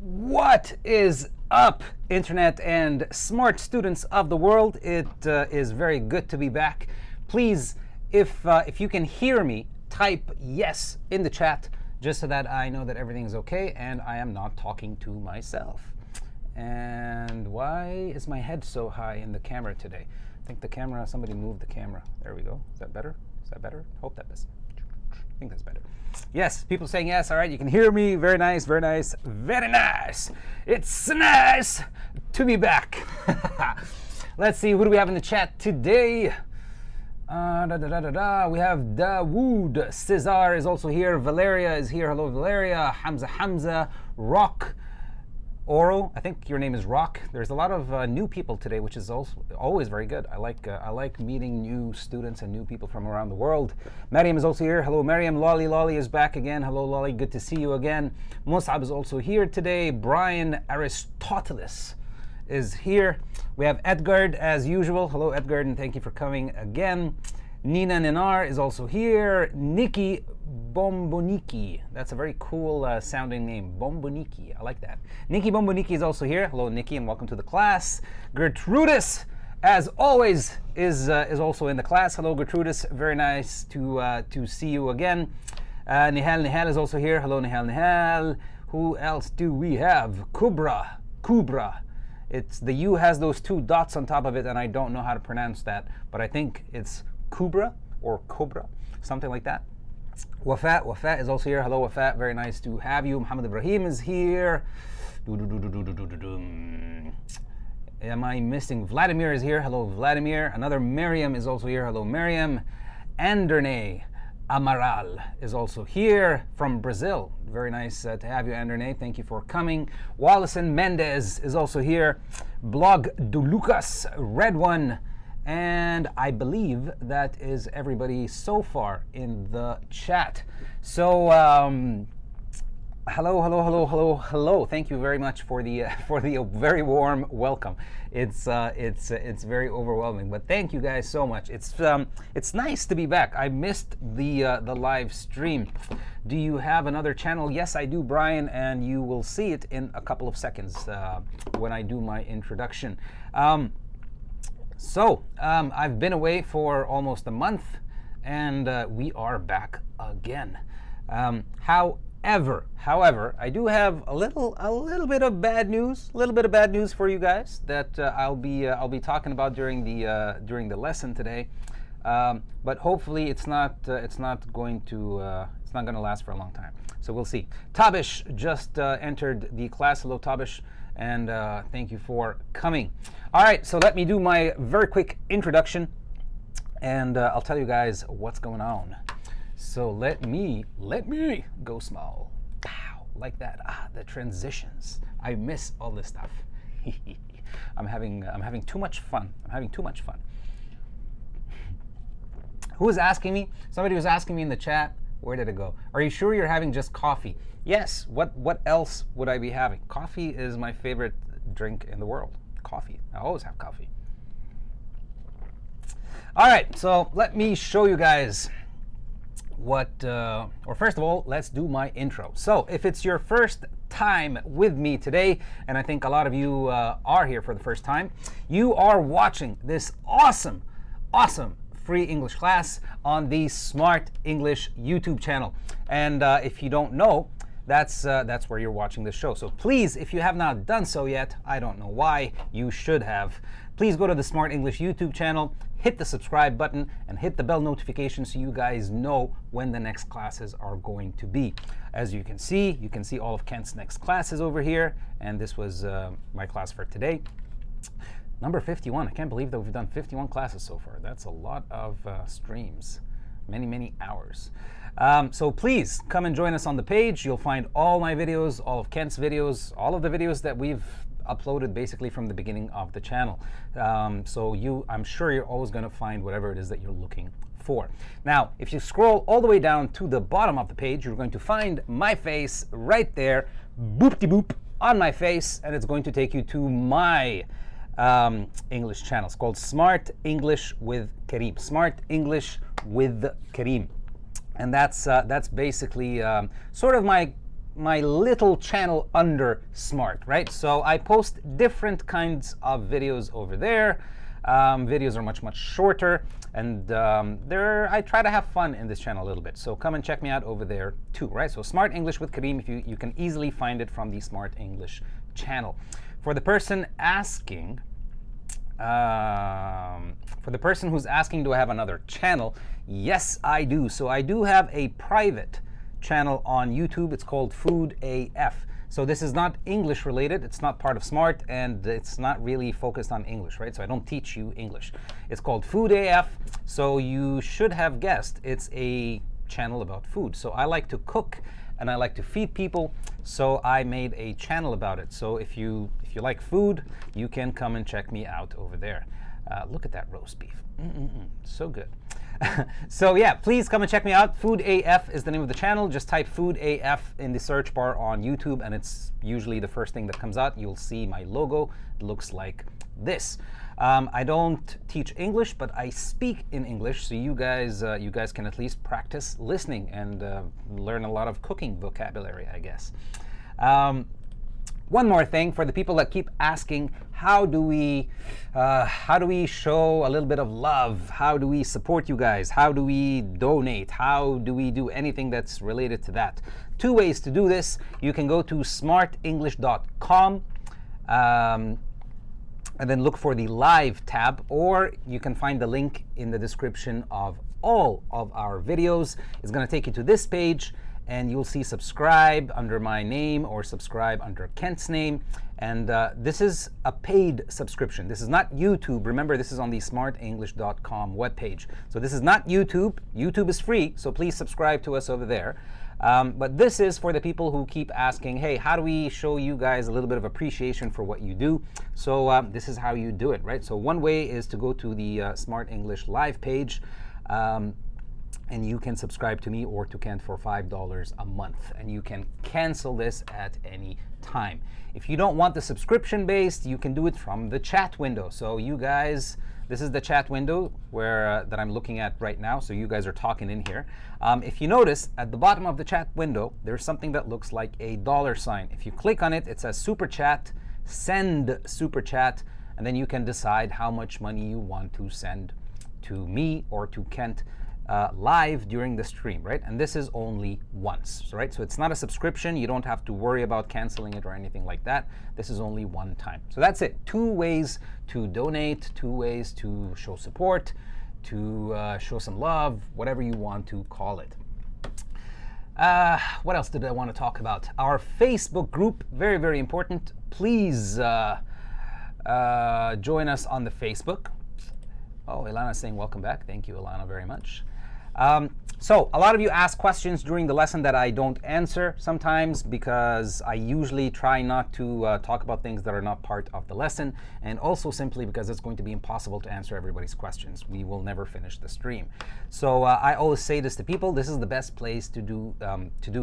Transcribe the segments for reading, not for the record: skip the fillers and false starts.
What is up, internet and smart students of the world? It is very good to be back. Please, if you can hear me, type yes in the chat, just so that I know that everything is okay and I am not talking to myself. And why is my head so high in the camera today? I think the camera, somebody moved the camera. There we go. Is that better? Is that better? Hope that is. I think that's better. Yes, people saying yes. All right, you can hear me. Very nice, very nice, very nice. It's nice to be back. Let's see, who do we have in the chat today? We have Dawood. Cesar is also here. Valeria is here. Hello, Valeria. Hamza. Rock. Oro, I think your name is Rock. There's a lot of new people today, which is also always very good. I like meeting new students and new people from around the world. Mariam is also here. Hello, Mariam. Lolly is back again. Hello, Lolly. Good to see you again. Musab is also here today. Brian Aristoteles is here. We have Edgard as usual. Hello, Edgard, and thank you for coming again. Nina Ninar is also here. Nikki Bomboniki. That's a very cool sounding name. Bomboniki. I like that. Nikki Bomboniki is also here. Hello, Nikki, and welcome to the class. Gertrudis, as always, is also in the class. Hello, Gertrudis. Very nice to see you again. Nihal is also here. Hello, Nihal. Who else do we have? Kubra. It's the U has those two dots on top of it, and I don't know how to pronounce that, but I think it's Kubra or Cobra, something like that. Wafat is also here. Hello, Wafat. Very nice to have you. Muhammad Ibrahim is here. Am I missing? Vladimir is here. Hello, Vladimir. Another Miriam is also here. Hello, Miriam. Anderne Amaral is also here from Brazil. Very nice to have you, Anderne. Thank you for coming. Wallison Mendez is also here. Blog do Lucas, Red One. And I believe that is everybody so far in the chat. So hello. Thank you very much for the very warm welcome. It's very overwhelming, but thank you guys so much. It's nice to be back. I missed the live stream. Do you have another channel? Yes, I do, Brian, and you will see it in a couple of seconds when I do my introduction. So, I've been away for almost a month, and we are back again. However, I do have a little bit of bad news, for you guys that I'll be talking about during the lesson today. But hopefully, it's not going to last for a long time. So we'll see. Tabish just entered the class. Hello, Tabish. And thank you for coming. All right, so let me do my very quick introduction, and I'll tell you guys what's going on. So let me go small. Pow, like that. The transitions. I miss all this stuff. I'm having too much fun. Who was asking me? Somebody was asking me in the chat. Where did it go? Are you sure you're having just coffee? Yes. What else would I be having? Coffee is my favorite drink in the world. Coffee. I always have coffee. All right. So let me show you guys what. Or first of all, let's do my intro. So if it's your first time with me today, and I think a lot of you are here for the first time, you are watching this awesome free English class on the Smrt English YouTube channel. And if you don't know, that's where you're watching this show. So please, if you have not done so yet, I don't know why, you should have. Please go to the Smrt English YouTube channel, hit the subscribe button, and hit the bell notification so you guys know when the next classes are going to be. As you can see all of Kent's next classes over here, and this was my class for today. Number 51. I can't believe that we've done 51 classes so far. That's a lot of streams, many hours. So please come and join us on the page. You'll find all my videos, all of Kent's videos, all of the videos that we've uploaded basically from the beginning of the channel. So I'm sure you're always going to find whatever it is that you're looking for. Now, if you scroll all the way down to the bottom of the page, you're going to find my face right there, boop-de-boop, on my face, and it's going to take you to my English channel. It's called Smrt English with Karim. Smrt English with Karim. And that's basically sort of my my little channel under Smrt, right? So I post different kinds of videos over there. Videos are much shorter, and I try to have fun in this channel a little bit. So come and check me out over there too, right? So Smrt English with Karim, if you can easily find it from the Smrt English channel. For the person asking, for the person who's asking, do I have another channel? Yes, I do. So I do have a private channel on YouTube. It's called Food AF. So this is not English related. It's not part of Smrt, and it's not really focused on English, right? So I don't teach you English. It's called Food AF. So you should have guessed it's a channel about food. So I like to cook and I like to feed people. So I made a channel about it. So if you like food, you can come and check me out over there. Look at that roast beef. So good. So yeah, please come and check me out. Food AF is the name of the channel. Just type Food AF in the search bar on YouTube, and it's usually the first thing that comes out. You'll see my logo. It looks like this. I don't teach English, but I speak in English, so you guys can at least practice listening and learn a lot of cooking vocabulary, I guess. One more thing for the people that keep asking, how do we show a little bit of love? How do we support you guys? How do we donate? How do we do anything that's related to that? Two ways to do this. You can go to smartenglish.com and then look for the live tab, or you can find the link in the description of all of our videos. It's going to take you to this page, and you'll see subscribe under my name or subscribe under Kent's name. And this is a paid subscription. This is not YouTube. Remember, this is on the smartenglish.com webpage. So this is not YouTube. YouTube is free, so please subscribe to us over there. But this is for the people who keep asking, hey, how do we show you guys a little bit of appreciation for what you do? So this is how you do it, right? So one way is to go to the Smrt English live page. And you can subscribe to me or to Kent for $5 a month, and you can cancel this at any time. If you don't want the subscription based, you can do it from the chat window. So you guys, this is the chat window where that I'm looking at right now. So you guys are talking in here. If you notice at the bottom of the chat window, there's something that looks like a $sign. If you click on it, it says super chat, send super chat, and then you can decide how much money you want to send to me or to Kent live during the stream, right? And this is only once, right? So it's not a subscription. You don't have to worry about canceling it or anything like that. This is only one time. So that's it. Two ways to donate, two ways to show support, to show some love, whatever you want to call it. What else did I want to talk about? Our Facebook group, very, very important. Please join us on the Facebook. Oh, Ilana's saying welcome back. Thank you, Ilana, very much. So a lot of you ask questions during the lesson that I don't answer sometimes, because I usually try not to talk about things that are not part of the lesson, and also simply because it's going to be impossible to answer everybody's questions. We will never finish the stream. So I always say this to people: this is the best place to do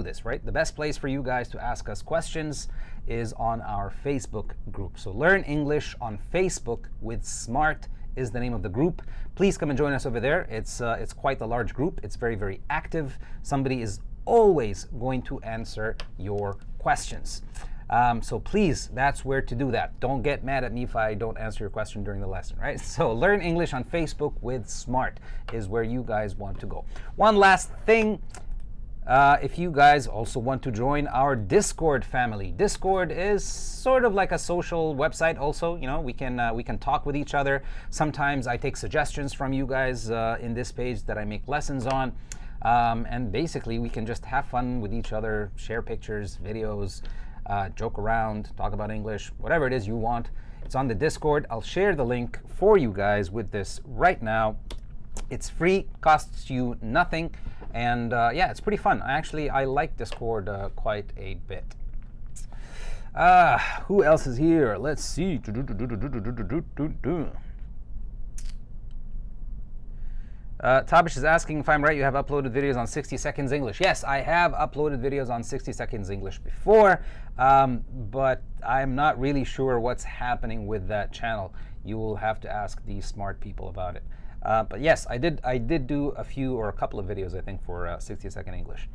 this, right? The best place for you guys to ask us questions is on our Facebook group. So Learn English on Facebook with Smrt is the name of the group. Please come and join us over there. It's quite a large group. It's very, very active. Somebody is always going to answer your questions. So please, that's where to do that. Don't get mad at me if I don't answer your question during the lesson, right? So Learn English on Facebook with Smrt is where you guys want to go. One last thing. If you guys also want to join our Discord family, Discord is sort of like a social website. Also, you know, we can talk with each other. Sometimes I take suggestions from you guys in this page that I make lessons on, and basically we can just have fun with each other, share pictures, videos, joke around, talk about English, whatever it is you want. It's on the Discord. I'll share the link for you guys with this right now. It's free, costs you nothing. And yeah, it's pretty fun. Actually, I like Discord quite a bit. Who else is here? Let's see. Tabish is asking if I'm right, you have uploaded videos on 60 Seconds English. Yes, I have uploaded videos on 60 Seconds English before, but I'm not really sure what's happening with that channel. You will have to ask the smart people about it. But yes, I did do a few or a couple of videos, I think, for 60-second English.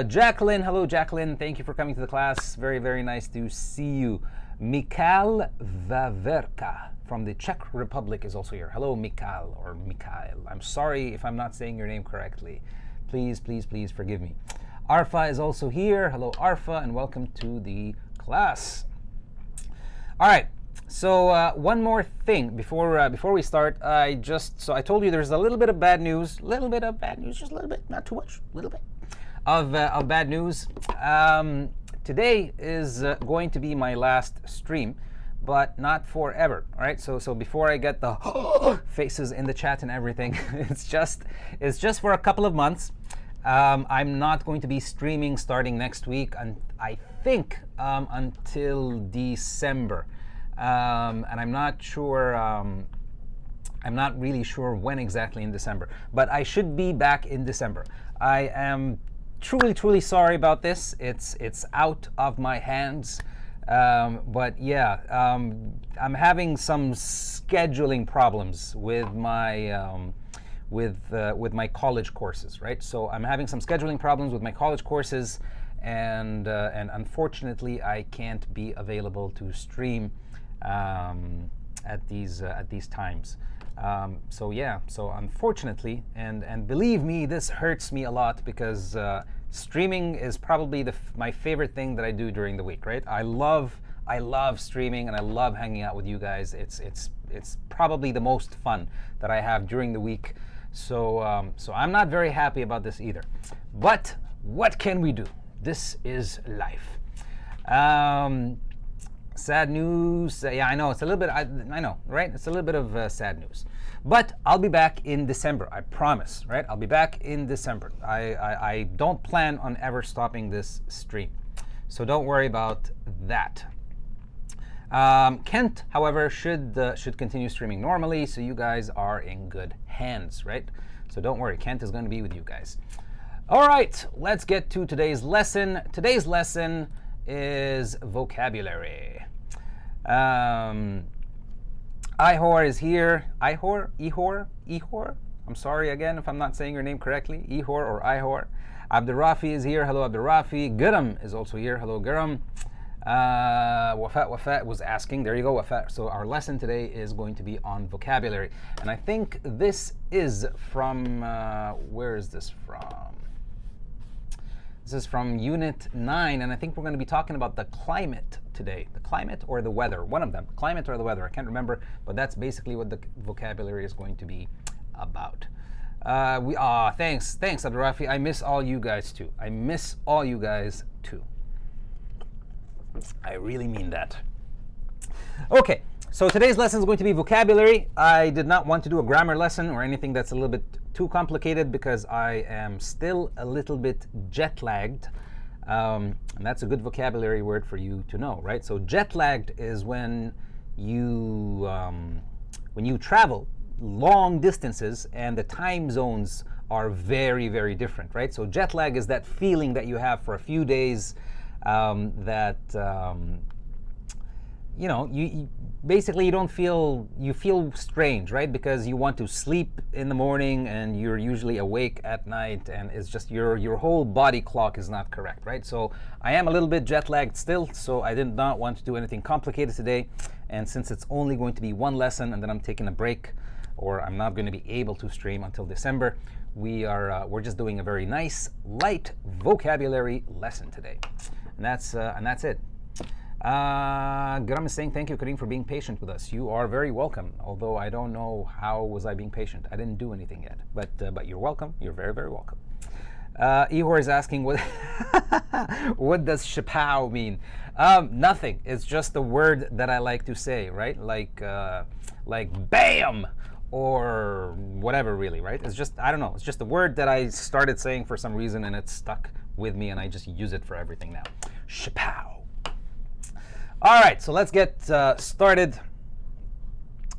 Jacqueline, hello Jacqueline, thank you for coming to the class. Very, very nice to see you. Mikhail Vaverka from the Czech Republic is also here. Hello Mikhail, or Mikhail. I'm sorry if I'm not saying your name correctly. Please, please, please forgive me. Arfa is also here. Hello Arfa, and welcome to the class. All right. So one more thing before we start. I told you there's a little bit of bad news, just a little bit, not too much, a little bit of bad news. Today is going to be my last stream, but not forever. All right. So before I get the faces in the chat and everything, it's just for a couple of months. I'm not going to be streaming starting next week, and I think until December. And I'm not sure, I'm not really sure when exactly in December, but I should be back in December. I am truly, truly sorry about this. It's out of my hands. But yeah, I'm having some scheduling problems with my, with my college courses, right? So I'm having some scheduling problems with my college courses, and unfortunately I can't be available to stream at these times. So yeah, so unfortunately, and believe me, this hurts me a lot, because streaming is probably my favorite thing that I do during the week, right? I love streaming, and I love hanging out with you guys. It's probably the most fun that I have during the week. So so I'm not very happy about this either. But what can we do? This is life. Sad news. Yeah, I know it's a little bit. I know, right? It's a little bit of sad news. But I'll be back in December. I promise, right? I'll be back in December. I don't plan on ever stopping this stream, so don't worry about that. Kent, however, should continue streaming normally, so you guys are in good hands, right? So don't worry, Kent is going to be with you guys. All right, let's get to today's lesson. Today's lesson is vocabulary. Ihor is here. Ihor? I'm sorry again if I'm not saying your name correctly. Ihor or Ihor. Abdurrafi is here. Hello, Abdurrafi. Guram is also here. Hello, Guram. Wafat was asking. There you go, Wafat. So our lesson today is going to be on vocabulary. And I think this is from, where is this from? This is from Unit 9, and I think we're going to be talking about the climate today. The climate or the weather, one of them. Climate or the weather, I can't remember, but that's basically what the vocabulary is going to be about. Thanks, Abdurrafi. I miss all you guys too. I miss all you guys too. I really mean that. Okay, so today's lesson is going to be vocabulary. I did not want to do a grammar lesson or anything that's a little bit too complicated, because I am still a little bit jet lagged, and that's a good vocabulary word for you to know, right? So jet lagged is when you travel long distances and the time zones are very, very different, right? So jet lag is that feeling that you have for a few days, you know, you basically you feel strange, right? Because you want to sleep in the morning and you're usually awake at night, and it's just your whole body clock is not correct, right? So I am a little bit jet lagged still, so I did not want to do anything complicated today. And since it's only going to be one lesson and then I'm taking a break, or I'm not going to be able to stream until December, we're just doing a very nice light vocabulary lesson today, and that's it. Karim is saying, thank you, Karim, for being patient with us. You are very welcome, although I don't know how was I being patient. I didn't do anything yet, but you're welcome. You're very, very welcome. Ihor is asking, what what does shapow mean? Nothing. It's just a word that I like to say, right? Like bam, or whatever, really, right? It's just, I don't know. It's just a word that I started saying for some reason, and it's stuck with me, and I just use it for everything now. Shapow. All right, so let's get started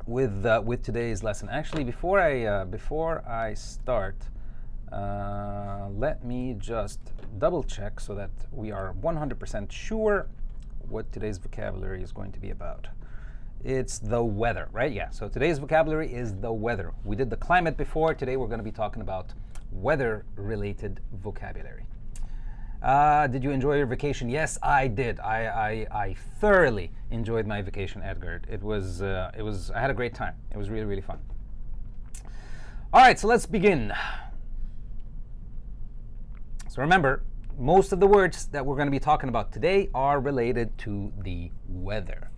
with today's lesson. Actually, before I start, let me just double check so that we are 100% sure what today's vocabulary is going to be about. It's the weather, right? Yeah, so today's vocabulary is the weather. We did the climate before. Today we're going to be talking about weather-related vocabulary. Did you enjoy your vacation? Yes, I did. I thoroughly enjoyed my vacation, Edgar. I had a great time. It was really, really fun. All right, so let's begin. So remember, most of the words that we're going to be talking about today are related to the weather.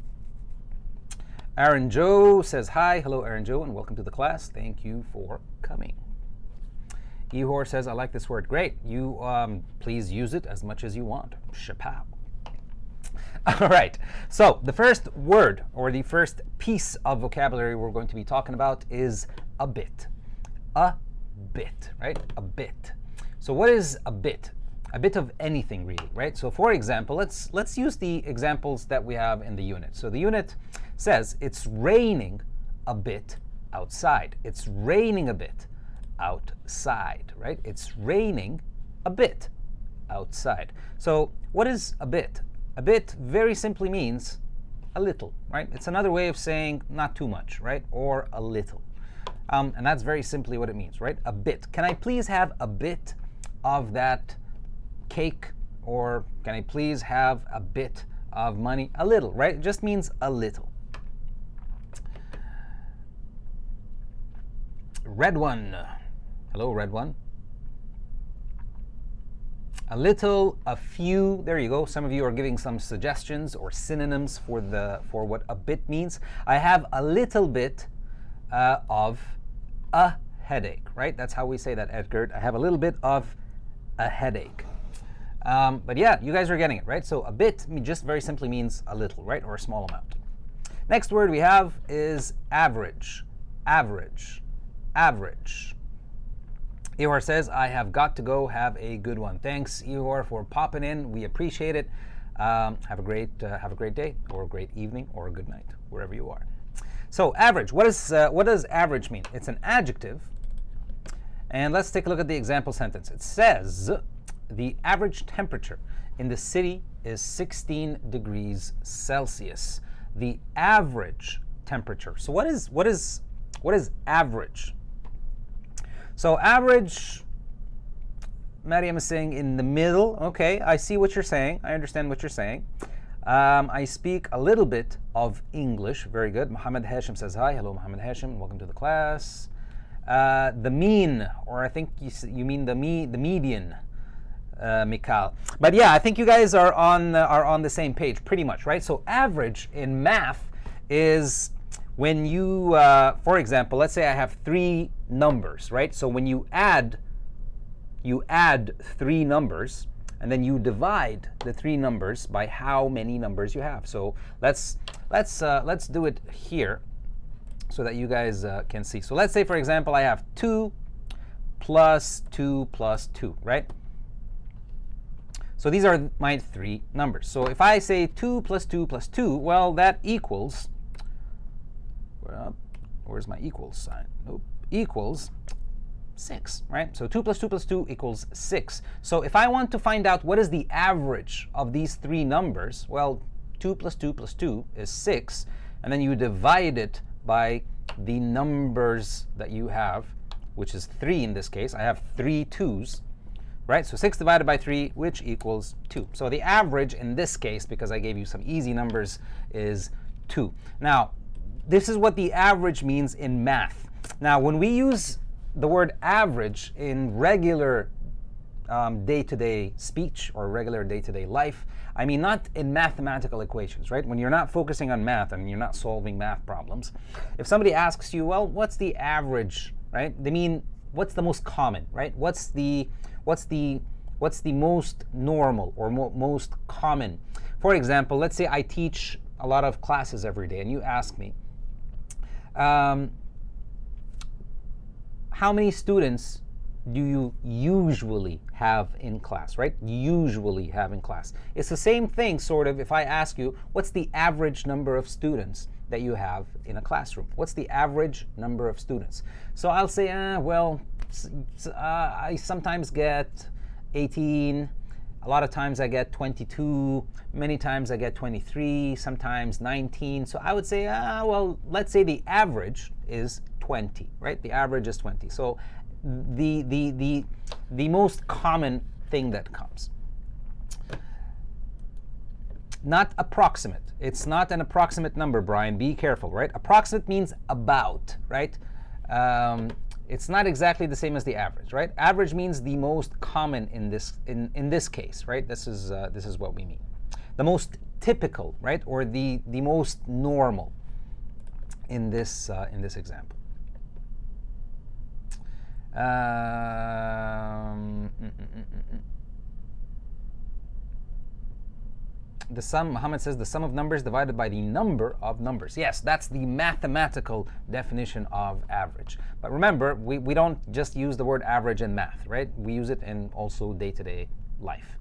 Aaron Joe says hi. Hello, Aaron Joe, and welcome to the class. Thank you for coming. Ihor says, I like this word. Great. You please use it as much as you want. Chapow. All right. So the first word or the first piece of vocabulary we're going to be talking about is a bit. A bit, right? A bit. So what is a bit? A bit of anything, really, right? So for example, let's use the examples that we have in the unit. So the unit says it's raining a bit outside. It's raining a bit outside, right? It's raining a bit outside. So what is a bit? A bit very simply means a little, right? It's another way of saying not too much, right? Or a little. And that's very simply what it means, right? A bit. Can I please have a bit of that cake? Or can I please have a bit of money? A little, right? It just means a little. Red one. Hello, red one. A little, a few. There you go. Some of you are giving some suggestions or synonyms for what a bit means. I have a little bit of a headache, right? That's how we say that, Edgar. I have a little bit of a headache. But yeah, you guys are getting it, right? So a bit just very simply means a little, right? Or a small amount. Next word we have is average. Average. Average. Ihor says, I have got to go. Have a good one. Thanks, Ihor, for popping in. We appreciate it. Have a great day, or a great evening, or a good night, wherever you are. So average. What does average mean? It's an adjective. And let's take a look at the example sentence. It says, the average temperature in the city is 16 degrees Celsius. The average temperature. So what is average? So average, Mariam is saying in the middle. Okay, I see what you're saying. I understand what you're saying. I speak a little bit of English. Very good. Mohammed Hashim says hi. Hello, Mohammed Hashim. Welcome to the class. The mean, or I think you mean the median, Mikal. But yeah, I think you guys are on the same page pretty much, right? So average in math is when you, for example, let's say I have three numbers, right? So when you add three numbers, and then you divide the three numbers by how many numbers you have. So let's do it here so that you guys can see. So let's say, for example, I have 2 plus 2 plus 2, right? So these are my three numbers. So if I say 2 plus 2 plus 2, well, that equals, well, where's my equals sign? Nope, equals 6, right? So 2 plus 2 plus 2 equals 6. So if I want to find out what is the average of these three numbers, well, 2 plus 2 plus 2 is 6, and then you divide it by the numbers that you have, which is 3 in this case. I have 3 2s, right? So 6 divided by 3, which equals 2. So the average in this case, because I gave you some easy numbers, is 2. Now, this is what the average means in math. Now, when we use the word average in regular day-to-day speech or regular day-to-day life, I mean not in mathematical equations, right? When you're not focusing on math and you're not solving math problems. If somebody asks you, well, what's the average, right? They mean, what's the most common, right? What's the most normal or most common? For example, let's say I teach a lot of classes every day, and you ask me, how many students do you usually have in class, right? Usually have in class. It's the same thing, sort of, if I ask you, what's the average number of students that you have in a classroom? What's the average number of students? So I'll say, well, I sometimes get 18, A lot of times I get 22, many times I get 23, sometimes 19. So I would say, well, let's say the average is 20, right? The average is 20. So the most common thing that comes. Not approximate. It's not an approximate number, Brian. Be careful, right? Approximate means about, right? It's not exactly the same as the average, right? Average means the most common in this case, right? This is what we mean. The most typical, right? Or the most normal in this example. The sum, Muhammad says, the sum of numbers divided by the number of numbers. Yes, that's the mathematical definition of average. But remember, we don't just use the word average in math, right? We use it in also day-to-day life.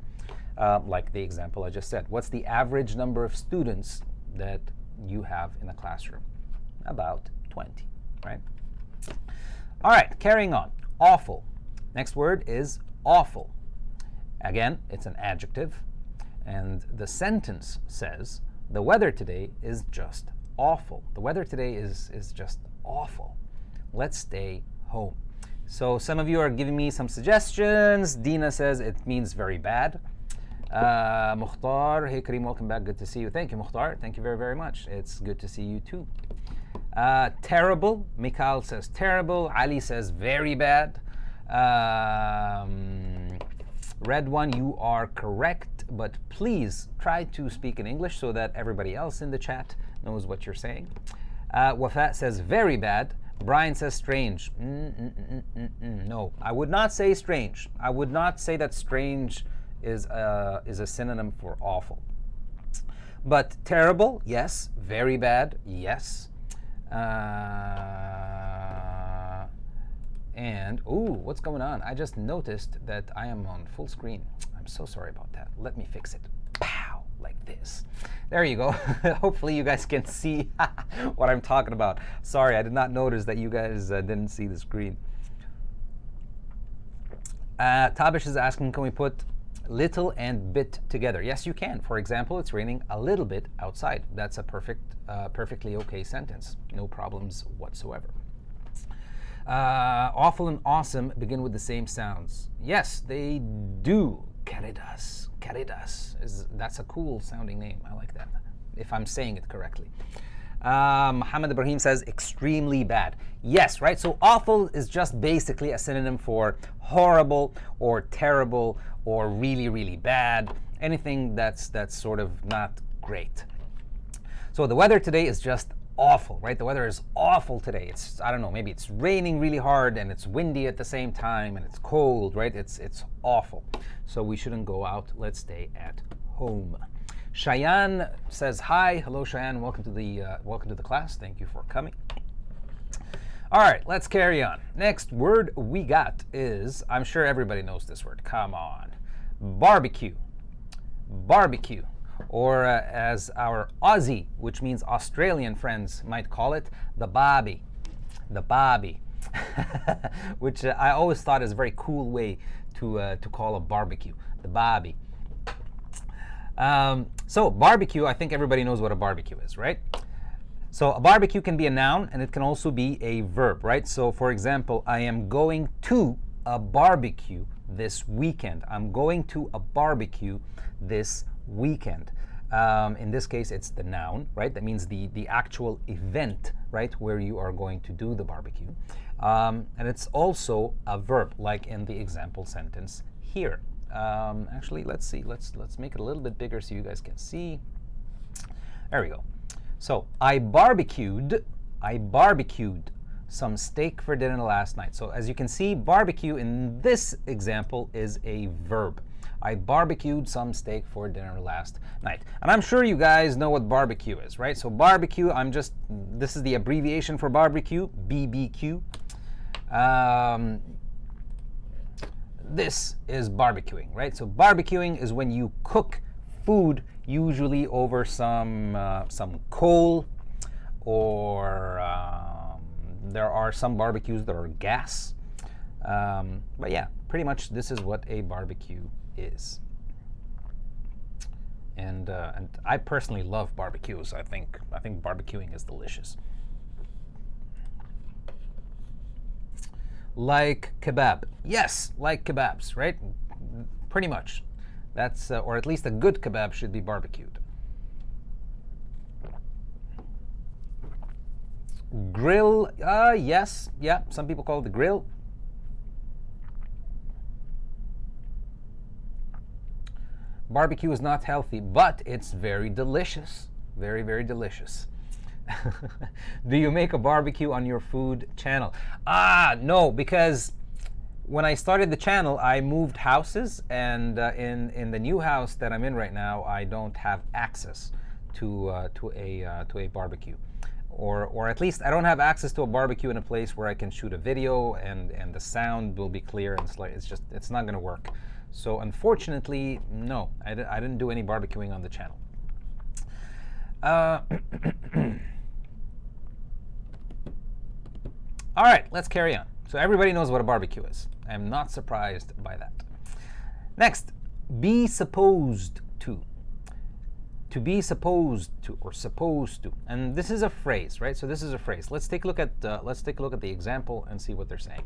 Like the example I just said. What's the average number of students that you have in a classroom? About 20, right? All right, carrying on. Awful. Next word is awful. Again, it's an adjective. And the sentence says, the weather today is just awful. The weather today is just awful. Let's stay home. So some of you are giving me some suggestions. Dina says it means very bad. Mukhtar, hey Karim, welcome back. Good to see you. Thank you, Mukhtar. Thank you very, very much. It's good to see you too. Terrible. Mikhail says terrible. Ali says very bad. Red one, you are correct, but please try to speak in English so that everybody else in the chat knows what you're saying. Wafat says very bad. Brian says strange. No, I would not say strange. I would not say that strange is a synonym for awful. But terrible, yes. Very bad, yes. And, ooh, what's going on? I just noticed that I am on full screen. I'm so sorry about that. Let me fix it. Pow, like this. There you go. Hopefully you guys can see what I'm talking about. Sorry, I did not notice that you guys didn't see the screen. Tabish is asking, can we put little and bit together? Yes, you can. For example, it's raining a little bit outside. That's a perfectly okay sentence. No problems whatsoever. Awful and awesome begin with the same sounds. Yes, they do. Caridas. Caridas. That's a cool sounding name. I like that, if I'm saying it correctly. Muhammad Ibrahim says extremely bad. Yes, right? So awful is just basically a synonym for horrible or terrible or really, really bad. Anything that's sort of not great. So the weather today is just awful, right? The weather is awful today. It's, I don't know, maybe it's raining really hard and it's windy at the same time and it's cold, right? It's awful. So we shouldn't go out. Let's stay at home. Cheyenne says hi. Hello, Cheyenne. Welcome to the class. Thank you for coming. All right, let's carry on. Next word we got is, I'm sure everybody knows this word. Come on. Barbecue. Barbecue. Or as our Aussie, which means Australian friends might call it, the barbie. The barbie. Which I always thought is a very cool way to call a barbecue. The barbie. So barbecue, I think everybody knows what a barbecue is, right? So a barbecue can be a noun and it can also be a verb, right? So for example, I am going to a barbecue this weekend. I'm going to a barbecue this weekend. In this case, it's the noun, right? That means the actual event, right, where you are going to do the barbecue. And it's also a verb, like in the example sentence here. Actually, let's see. Let's make it a little bit bigger so you guys can see. There we go. So I barbecued some steak for dinner last night. So as you can see, barbecue in this example is a verb. I barbecued some steak for dinner last night. And I'm sure you guys know what barbecue is, right? So barbecue, this is the abbreviation for barbecue, BBQ. This is barbecuing, right? So barbecuing is when you cook food, usually over some coal, or there are some barbecues that are gas. But yeah, pretty much this is what a barbecue is. and I personally love barbecues. I think barbecuing is delicious. Like kebab. Yes, like kebabs, right? Pretty much. That's or at least a good kebab should be barbecued. Grill, yes, yeah, some people call it the grill. Barbecue is not healthy, but it's very delicious. Very, very delicious. Do you make a barbecue on your food channel? No, because when I started the channel, I moved houses, and in the new house that I'm in right now, I don't have access to a barbecue, or at least I don't have access to a barbecue in a place where I can shoot a video and the sound will be clear, and it's not going to work. So unfortunately, no, I didn't do any barbecuing on the channel. All right, let's carry on. So everybody knows what a barbecue is. I'm not surprised by that. Next, be supposed to. To be supposed to, or supposed to, and this is a phrase, right? So this is a phrase. Let's take a look at the example and see what they're saying.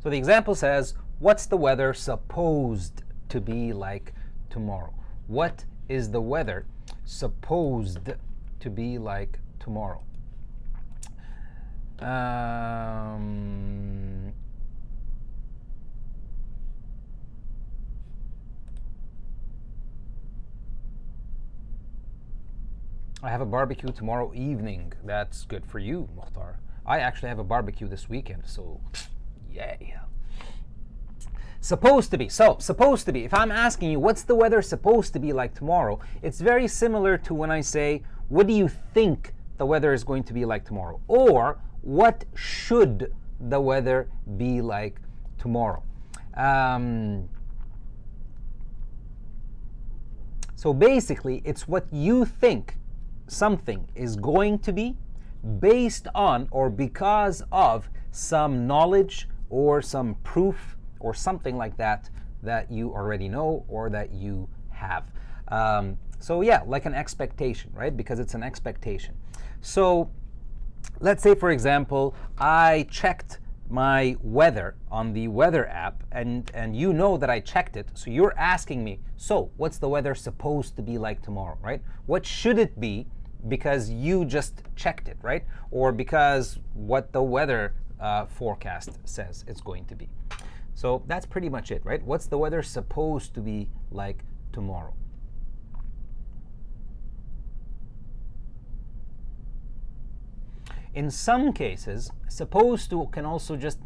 So the example says, "What's the weather supposed to be like tomorrow?" What is the weather supposed to be like tomorrow? I have a barbecue tomorrow evening. That's good for you, Mukhtar. I actually have a barbecue this weekend, so yay. Supposed to be. So, supposed to be. If I'm asking you, what's the weather supposed to be like tomorrow? It's very similar to when I say, what do you think the weather is going to be like tomorrow? Or, what should the weather be like tomorrow? So basically, it's what you think something is going to be based on or because of some knowledge or some proof or something like that that you already know or that you have. So yeah, like an expectation, right? Because it's an expectation. So let's say, for example, I checked my weather on the weather app, and you know that I checked it, so you're asking me, so what's the weather supposed to be like tomorrow, right? What should it be because you just checked it, right? Or because what the weather forecast says it's going to be. So that's pretty much it, right? What's the weather supposed to be like tomorrow? In some cases, supposed to can also just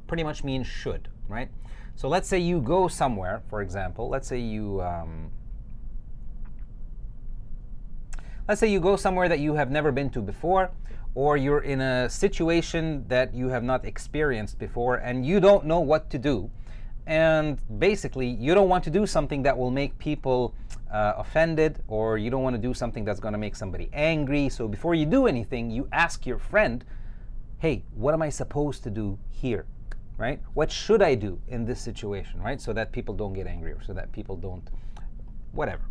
pretty much mean should, right? So let's say you go somewhere, for example, let's say you go somewhere that you have never been to before, or you're in a situation that you have not experienced before and you don't know what to do. And basically, you don't want to do something that will make people offended, or you don't want to do something that's going to make somebody angry. So before you do anything, you ask your friend, hey, what am I supposed to do here, right? What should I do in this situation, right? So that people don't get angry, or so that people don't, whatever.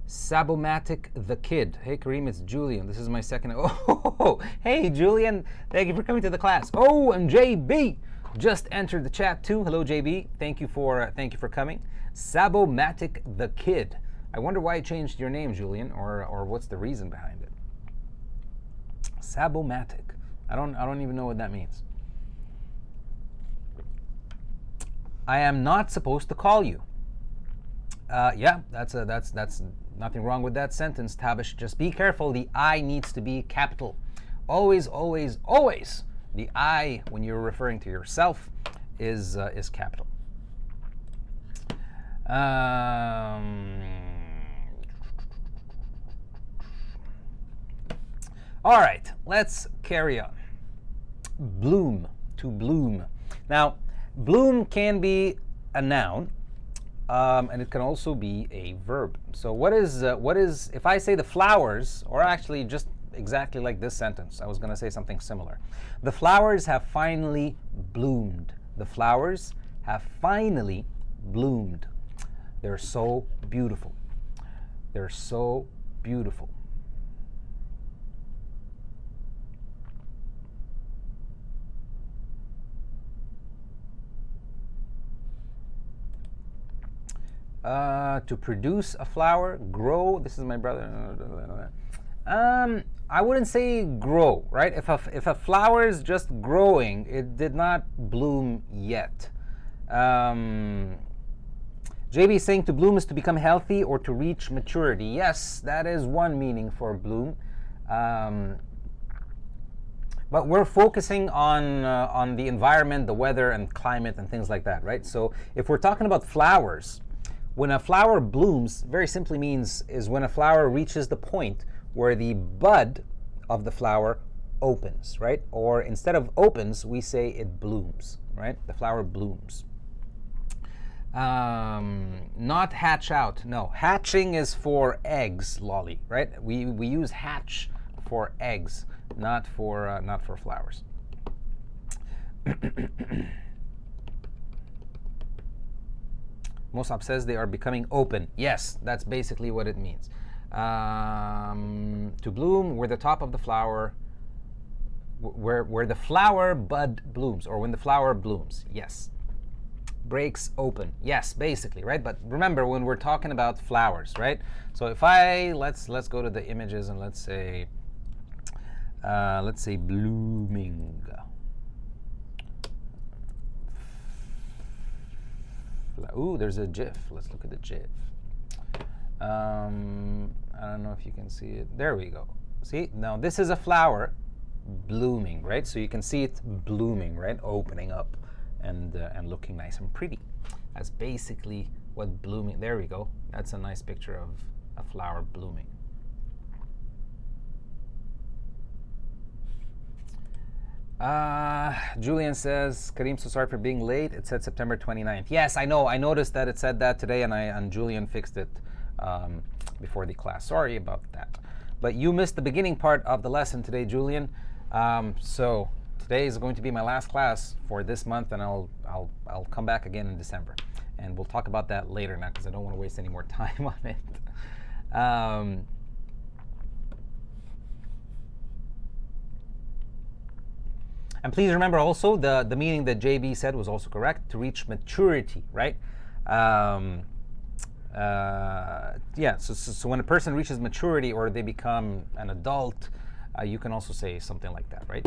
Sabomatic the Kid. Hey Karim, it's Julian. This is my second. Oh, hey Julian. Thank you for coming to the class. Oh, and JB just entered the chat too. Hello JB. Thank you for coming. Sabomatic the Kid. I wonder why you changed your name, Julian, or what's the reason behind it. Sabomatic. I don't even know what that means. I am not supposed to call you. Yeah, that's nothing wrong with that sentence, Tabish. Just be careful. The I needs to be capital. Always, always, always. The I, when you're referring to yourself, is capital. All right, let's carry on. Bloom, to bloom. Now, bloom can be a noun. And it can also be a verb. So what is if I say the flowers, or actually just exactly like this sentence, I was going to say something similar. The flowers have finally bloomed. The flowers have finally bloomed. They're so beautiful. They're so beautiful. To produce a flower, grow. This is my brother. I wouldn't say grow, right? If a flower is just growing, it did not bloom yet. JB is saying to bloom is to become healthy or to reach maturity. Yes, that is one meaning for bloom. But we're focusing on the environment, the weather, and climate, and things like that, right? So if we're talking about flowers, when a flower blooms, very simply means is when a flower reaches the point where the bud of the flower opens, right? Or instead of opens, we say it blooms, right? The flower blooms. Not hatch out. No, hatching is for eggs, Lolly, right? We use hatch for eggs, not for flowers. Mosab says they are becoming open. Yes, that's basically what it means. To bloom, where the top of the flower, where the flower bud blooms, or when the flower blooms. Yes. Breaks open. Yes, basically, right? But remember, when we're talking about flowers, right? So if let's go to the images and let's say blooming. Ooh, there's a GIF. Let's look at the GIF. I don't know if you can see it. There we go. See? Now this is a flower blooming, right? So you can see it blooming, right? Opening up and looking nice and pretty. That's basically what blooming. There we go. That's a nice picture of a flower blooming. Julian says, Karim, so sorry for being late. It said September 29th. Yes, I know. I noticed that it said that today, and Julian fixed it before the class. Sorry about that. But you missed the beginning part of the lesson today, Julian. So today is going to be my last class for this month, and I'll come back again in December, and we'll talk about that later now because I don't want to waste any more time on it. And please remember also the meaning that JB said was also correct, to reach maturity, right? Yeah, so when a person reaches maturity or they become an adult, you can also say something like that, right?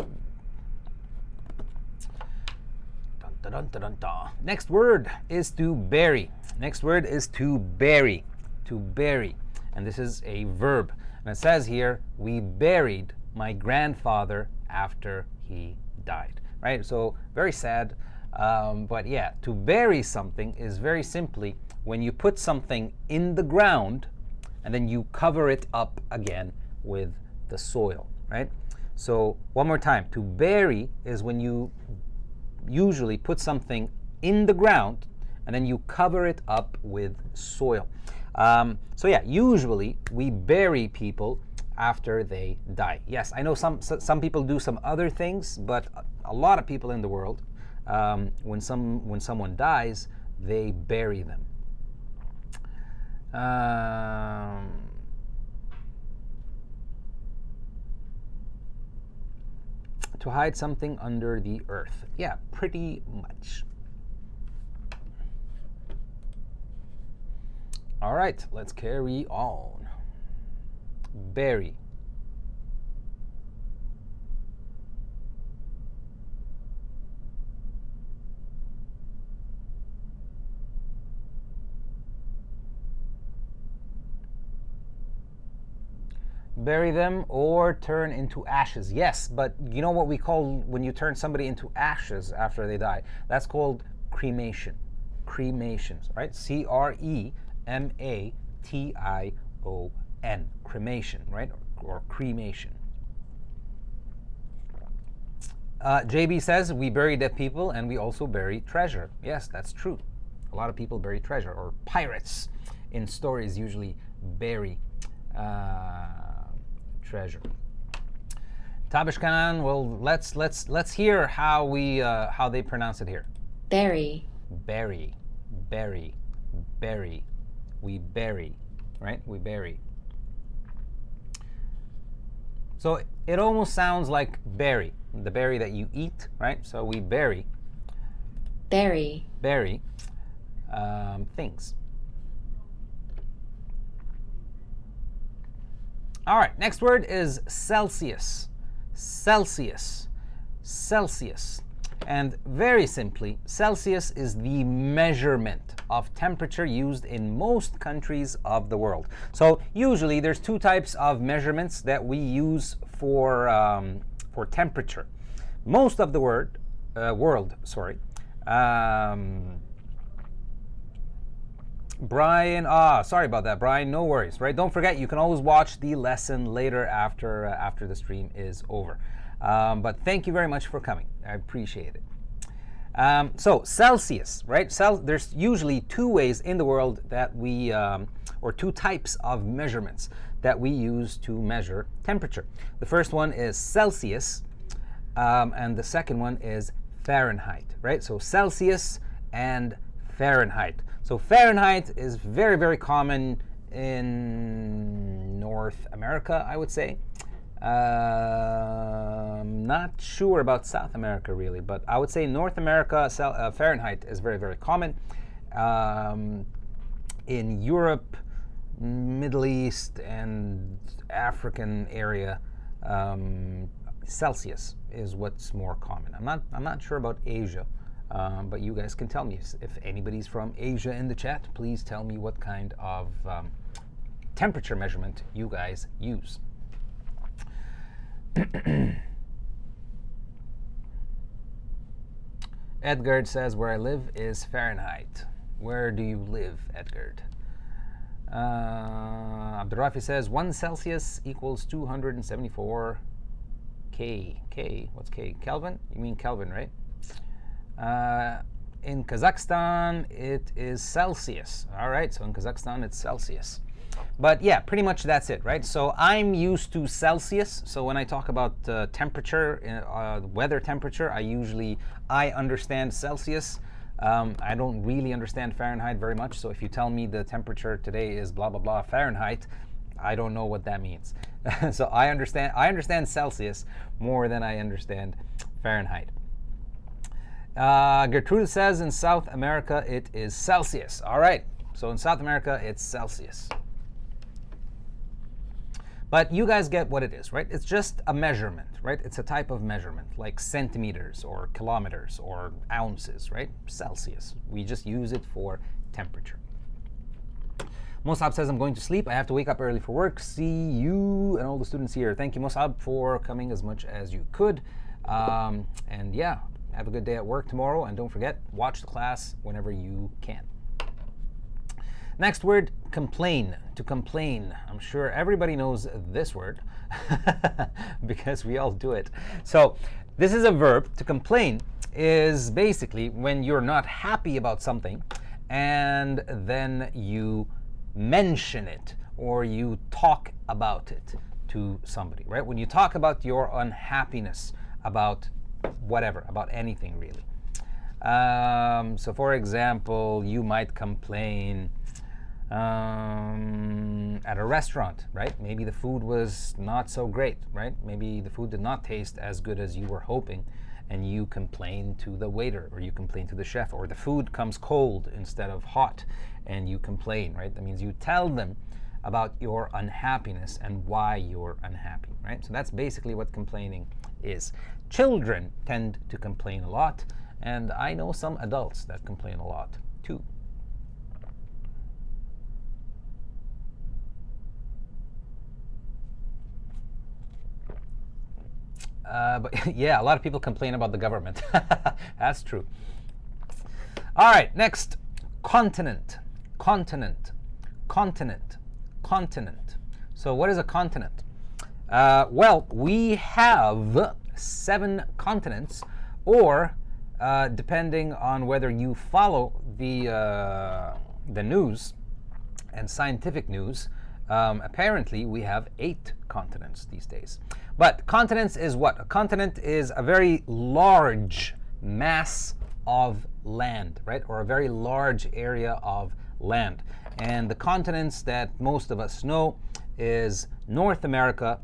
Dun, dun, dun, dun, dun, dun. Next word is to bury. Next word is to bury. To bury. And this is a verb. And it says here, we buried my grandfather after he died, right? So very sad, but yeah, to bury something is very simply when you put something in the ground and then you cover it up again with the soil, right? So one more time, to bury is when you usually put something in the ground and then you cover it up with soil. So yeah, usually we bury people after they die. Yes, I know some people do some other things, but a lot of people in the world, when someone dies, they bury them. To hide something under the earth. Yeah, pretty much. All right, let's carry on. Bury. Bury them or turn into ashes. Yes, but you know what we call when you turn somebody into ashes after they die? That's called cremation. Cremations, right? CREMATION. Cremation, right? Or cremation. JB says we bury dead people and we also bury treasure. Yes, that's true. A lot of people bury treasure, or pirates in stories usually bury treasure. Tabish Khan, well, let's hear how they pronounce it here. Berry. Bury, bury, bury. We bury, right? We bury. So it almost sounds like berry, the berry that you eat, right? So we bury, Berry. bury things. All right, next word is Celsius. Celsius. Celsius. And very simply, Celsius is the measurement of temperature used in most countries of the world. So usually there's two types of measurements that we use for temperature. Most of the world, Brian, sorry about that, Brian. No worries, right? Don't forget, you can always watch the lesson later after the stream is over. But thank you very much for coming. I appreciate it. So Celsius, right? There's usually two ways in the world that we, or two types of measurements that we use to measure temperature. The first one is Celsius, and the second one is Fahrenheit, right? So Celsius and Fahrenheit. So Fahrenheit is very, very common in North America, I would say. Not sure about South America really, but I would say North America, Fahrenheit is very, very common. In Europe, Middle East, and African area, Celsius is what's more common. I'm not sure about Asia, but you guys can tell me if anybody's from Asia in the chat. Please tell me what kind of temperature measurement you guys use. Edgard says, where I live is Fahrenheit. Where do you live, Edgard? Abdurrafi says, 1 Celsius equals 274 K. K, what's K? Kelvin? You mean Kelvin, right? In Kazakhstan, it is Celsius. All right, so in Kazakhstan, it's Celsius. But yeah, pretty much that's it, right? So I'm used to Celsius. So when I talk about temperature, weather temperature, I understand Celsius. I don't really understand Fahrenheit very much. So if you tell me the temperature today is blah, blah, blah Fahrenheit, I don't know what that means. So I understand Celsius more than I understand Fahrenheit. Gertrude says in South America, it is Celsius. All right. So in South America, it's Celsius. But you guys get what it is, right? It's just a measurement, right? It's a type of measurement, like centimeters or kilometers or ounces, right? Celsius. We just use it for temperature. Mosab says, I'm going to sleep. I have to wake up early for work. See you and all the students here. Thank you, Mosab, for coming as much as you could. And yeah, have a good day at work tomorrow. And don't forget, watch the class whenever you can. Next word, complain. To complain. I'm sure everybody knows this word because we all do it. So this is a verb. To complain is basically when you're not happy about something and then you mention it or you talk about it to somebody, right? When you talk about your unhappiness about whatever, about anything really. So for example, you might complain at a restaurant, right? Maybe the food was not so great, right? Maybe the food did not taste as good as you were hoping, and you complain to the waiter, or you complain to the chef, or the food comes cold instead of hot, and you complain, right? That means you tell them about your unhappiness and why you're unhappy, right? So that's basically what complaining is. Children tend to complain a lot, and I know some adults that complain a lot too. But yeah, a lot of people complain about the government. That's true. All right, next, continent, continent, continent, continent. So what is a continent? Well, we have 7 continents, or depending on whether you follow the news and scientific news, apparently we have 8 continents these days. But continents is what? A continent is a very large mass of land, right? Or a very large area of land. And the continents that most of us know is North America,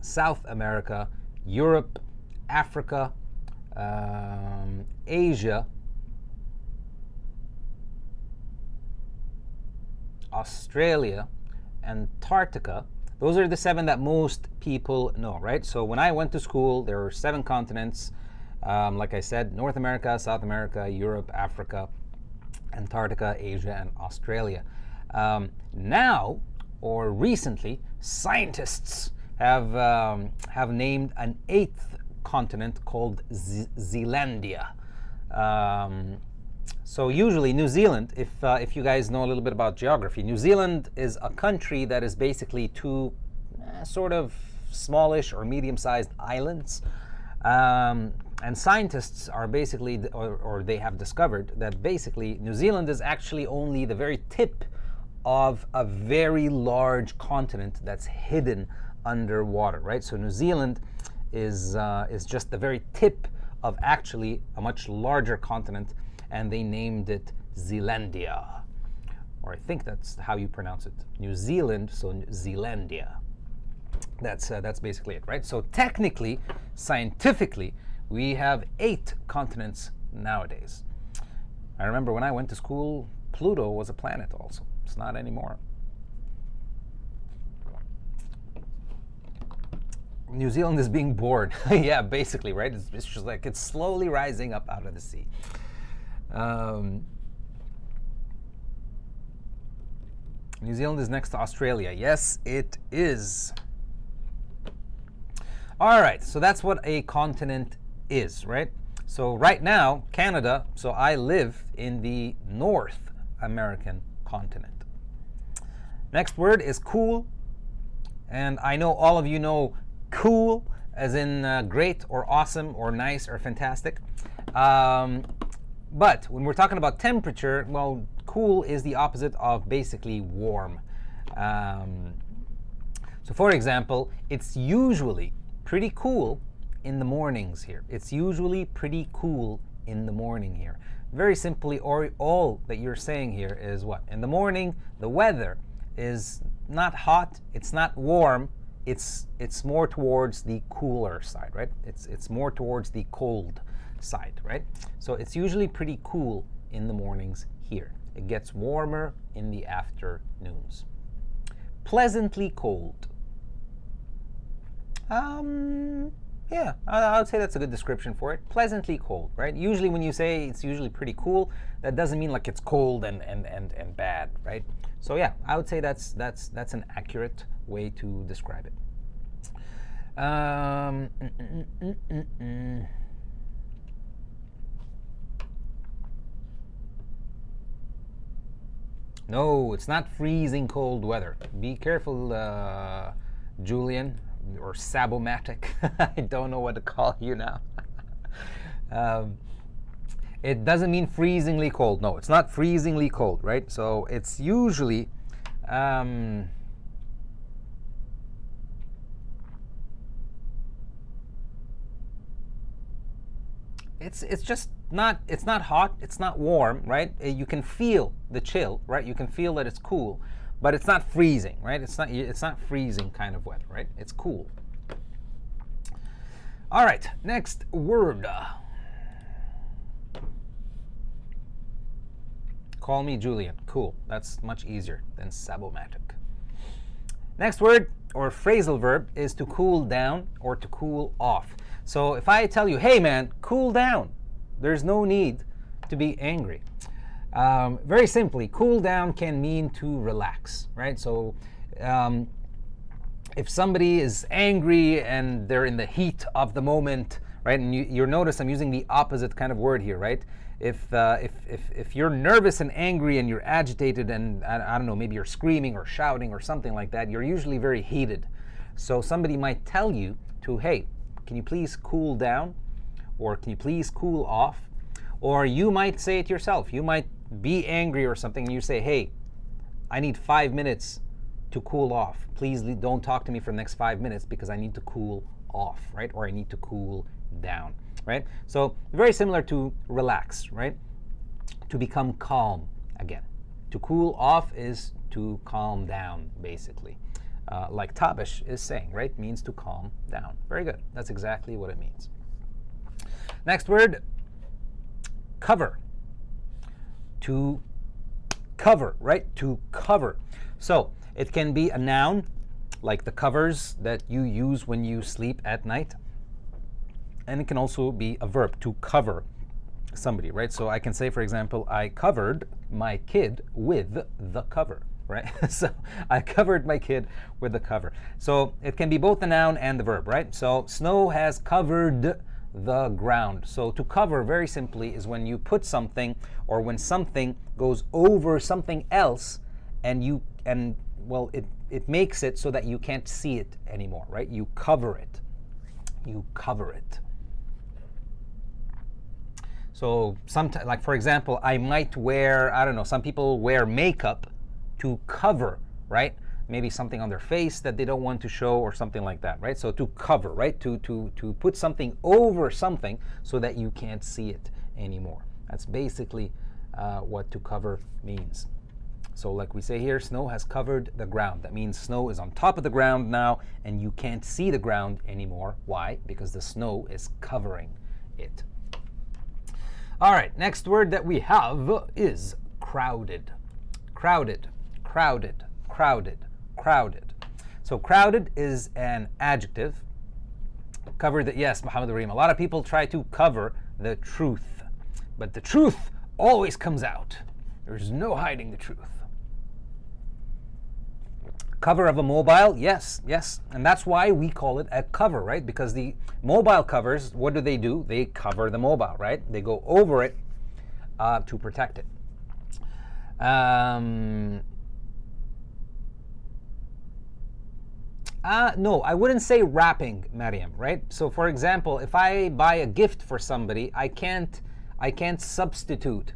South America, Europe, Africa, Asia, Australia, Antarctica. Those are the 7 that most people know, right? So when I went to school, there were 7 continents. Like I said, North America, South America, Europe, Africa, Antarctica, Asia, and Australia. Now, or recently, scientists have named an 8th continent called Zealandia. So usually New Zealand, if you guys know a little bit about geography, New Zealand is a country that is basically 2 sort of smallish or medium-sized islands. And scientists are basically, or they have discovered that basically New Zealand is actually only the very tip of a very large continent that's hidden underwater, right? So New Zealand is just the very tip of actually a much larger continent, and they named it Zealandia, or I think that's how you pronounce it. New Zealand, so Zealandia. That's basically it, right? So technically, scientifically, we have 8 continents nowadays. I remember when I went to school, Pluto was a planet also. It's not anymore. New Zealand is being born. Yeah, basically, right? It's just like it's slowly rising up out of the sea. New Zealand is next to Australia. Yes, it is. All right, so that's what a continent is, right? So right now, Canada, so I live in the North American continent. Next word is cool. And I know all of you know cool as in great or awesome or nice or fantastic. But when we're talking about temperature, well, cool is the opposite of basically warm. So for example, it's usually pretty cool in the mornings here. It's usually pretty cool in the morning here. Very simply, all that you're saying here is what? In the morning, the weather is not hot, it's not warm, it's more towards the cooler side, right? It's more towards the cold side, right? So it's usually pretty cool in the mornings here. It gets warmer in the afternoons. Pleasantly cold. Yeah, I would say that's a good description for it. Pleasantly cold, right? Usually when you say it's usually pretty cool, that doesn't mean like it's cold and bad, right? So yeah, I would say that's an accurate way to describe it. No, it's not freezing cold weather. Be careful, Julian, or Sabomatic. I don't know what to call you now. It doesn't mean freezingly cold. No, it's not freezingly cold, right? So it's usually it's just not, it's not hot, it's not warm, right? You can feel the chill, right? You can feel that it's cool, but it's not freezing, right? It's not freezing kind of weather, right? It's cool. All right, next word. Call me Julian. Cool. That's much easier than Sabomatic. Next word or phrasal verb is to cool down or to cool off. So if I tell you, hey man, cool down, there's no need to be angry. Very simply, cool down can mean to relax, right? So if somebody is angry and they're in the heat of the moment, right? And you'll notice I'm using the opposite kind of word here, right? If you're nervous and angry and you're agitated and I don't know, maybe you're screaming or shouting or something like that, you're usually very heated. So somebody might tell you to, hey, can you please cool down? Or can you please cool off? Or you might say it yourself. You might be angry or something and you say, hey, I need 5 minutes to cool off. Please don't talk to me for the next 5 minutes because I need to cool off, right? Or I need to cool down. right? So very similar to relax, right? To become calm again. To cool off is to calm down, basically. Like Tabish is saying, right? Means to calm down. Very good. That's exactly what it means. Next word, cover. To cover, right? To cover. So it can be a noun, like the covers that you use when you sleep at night. And it can also be a verb, to cover somebody, right? So I can say, for example, I covered my kid with the cover, right? So I covered my kid with the cover. So it can be both the noun and the verb, right? So snow has covered the ground. So to cover, very simply, is when you put something, or when something goes over something else, and it makes it so that you can't see it anymore, right? You cover it. You cover it. So sometimes, like for example, I might wear, I don't know, some people wear makeup to cover, right? Maybe something on their face that they don't want to show, or something like that, right? So to cover, right? To put something over something so that you can't see it anymore. That's basically what to cover means. So like we say here, snow has covered the ground. That means snow is on top of the ground now, and you can't see the ground anymore. Why? Because the snow is covering it. All right, next word that we have is crowded. Crowded, crowded, crowded, crowded. So crowded is an adjective. Cover the, yes, Muhammad Reem. A lot of people try to cover the truth, but the truth always comes out. There's no hiding the truth. Cover of a mobile, yes, yes. And that's why we call it a cover, right? Because the mobile covers, what do? They cover the mobile, right? They go over it to protect it. No, I wouldn't say wrapping, Mariam, right? So for example, if I buy a gift for somebody, I can't substitute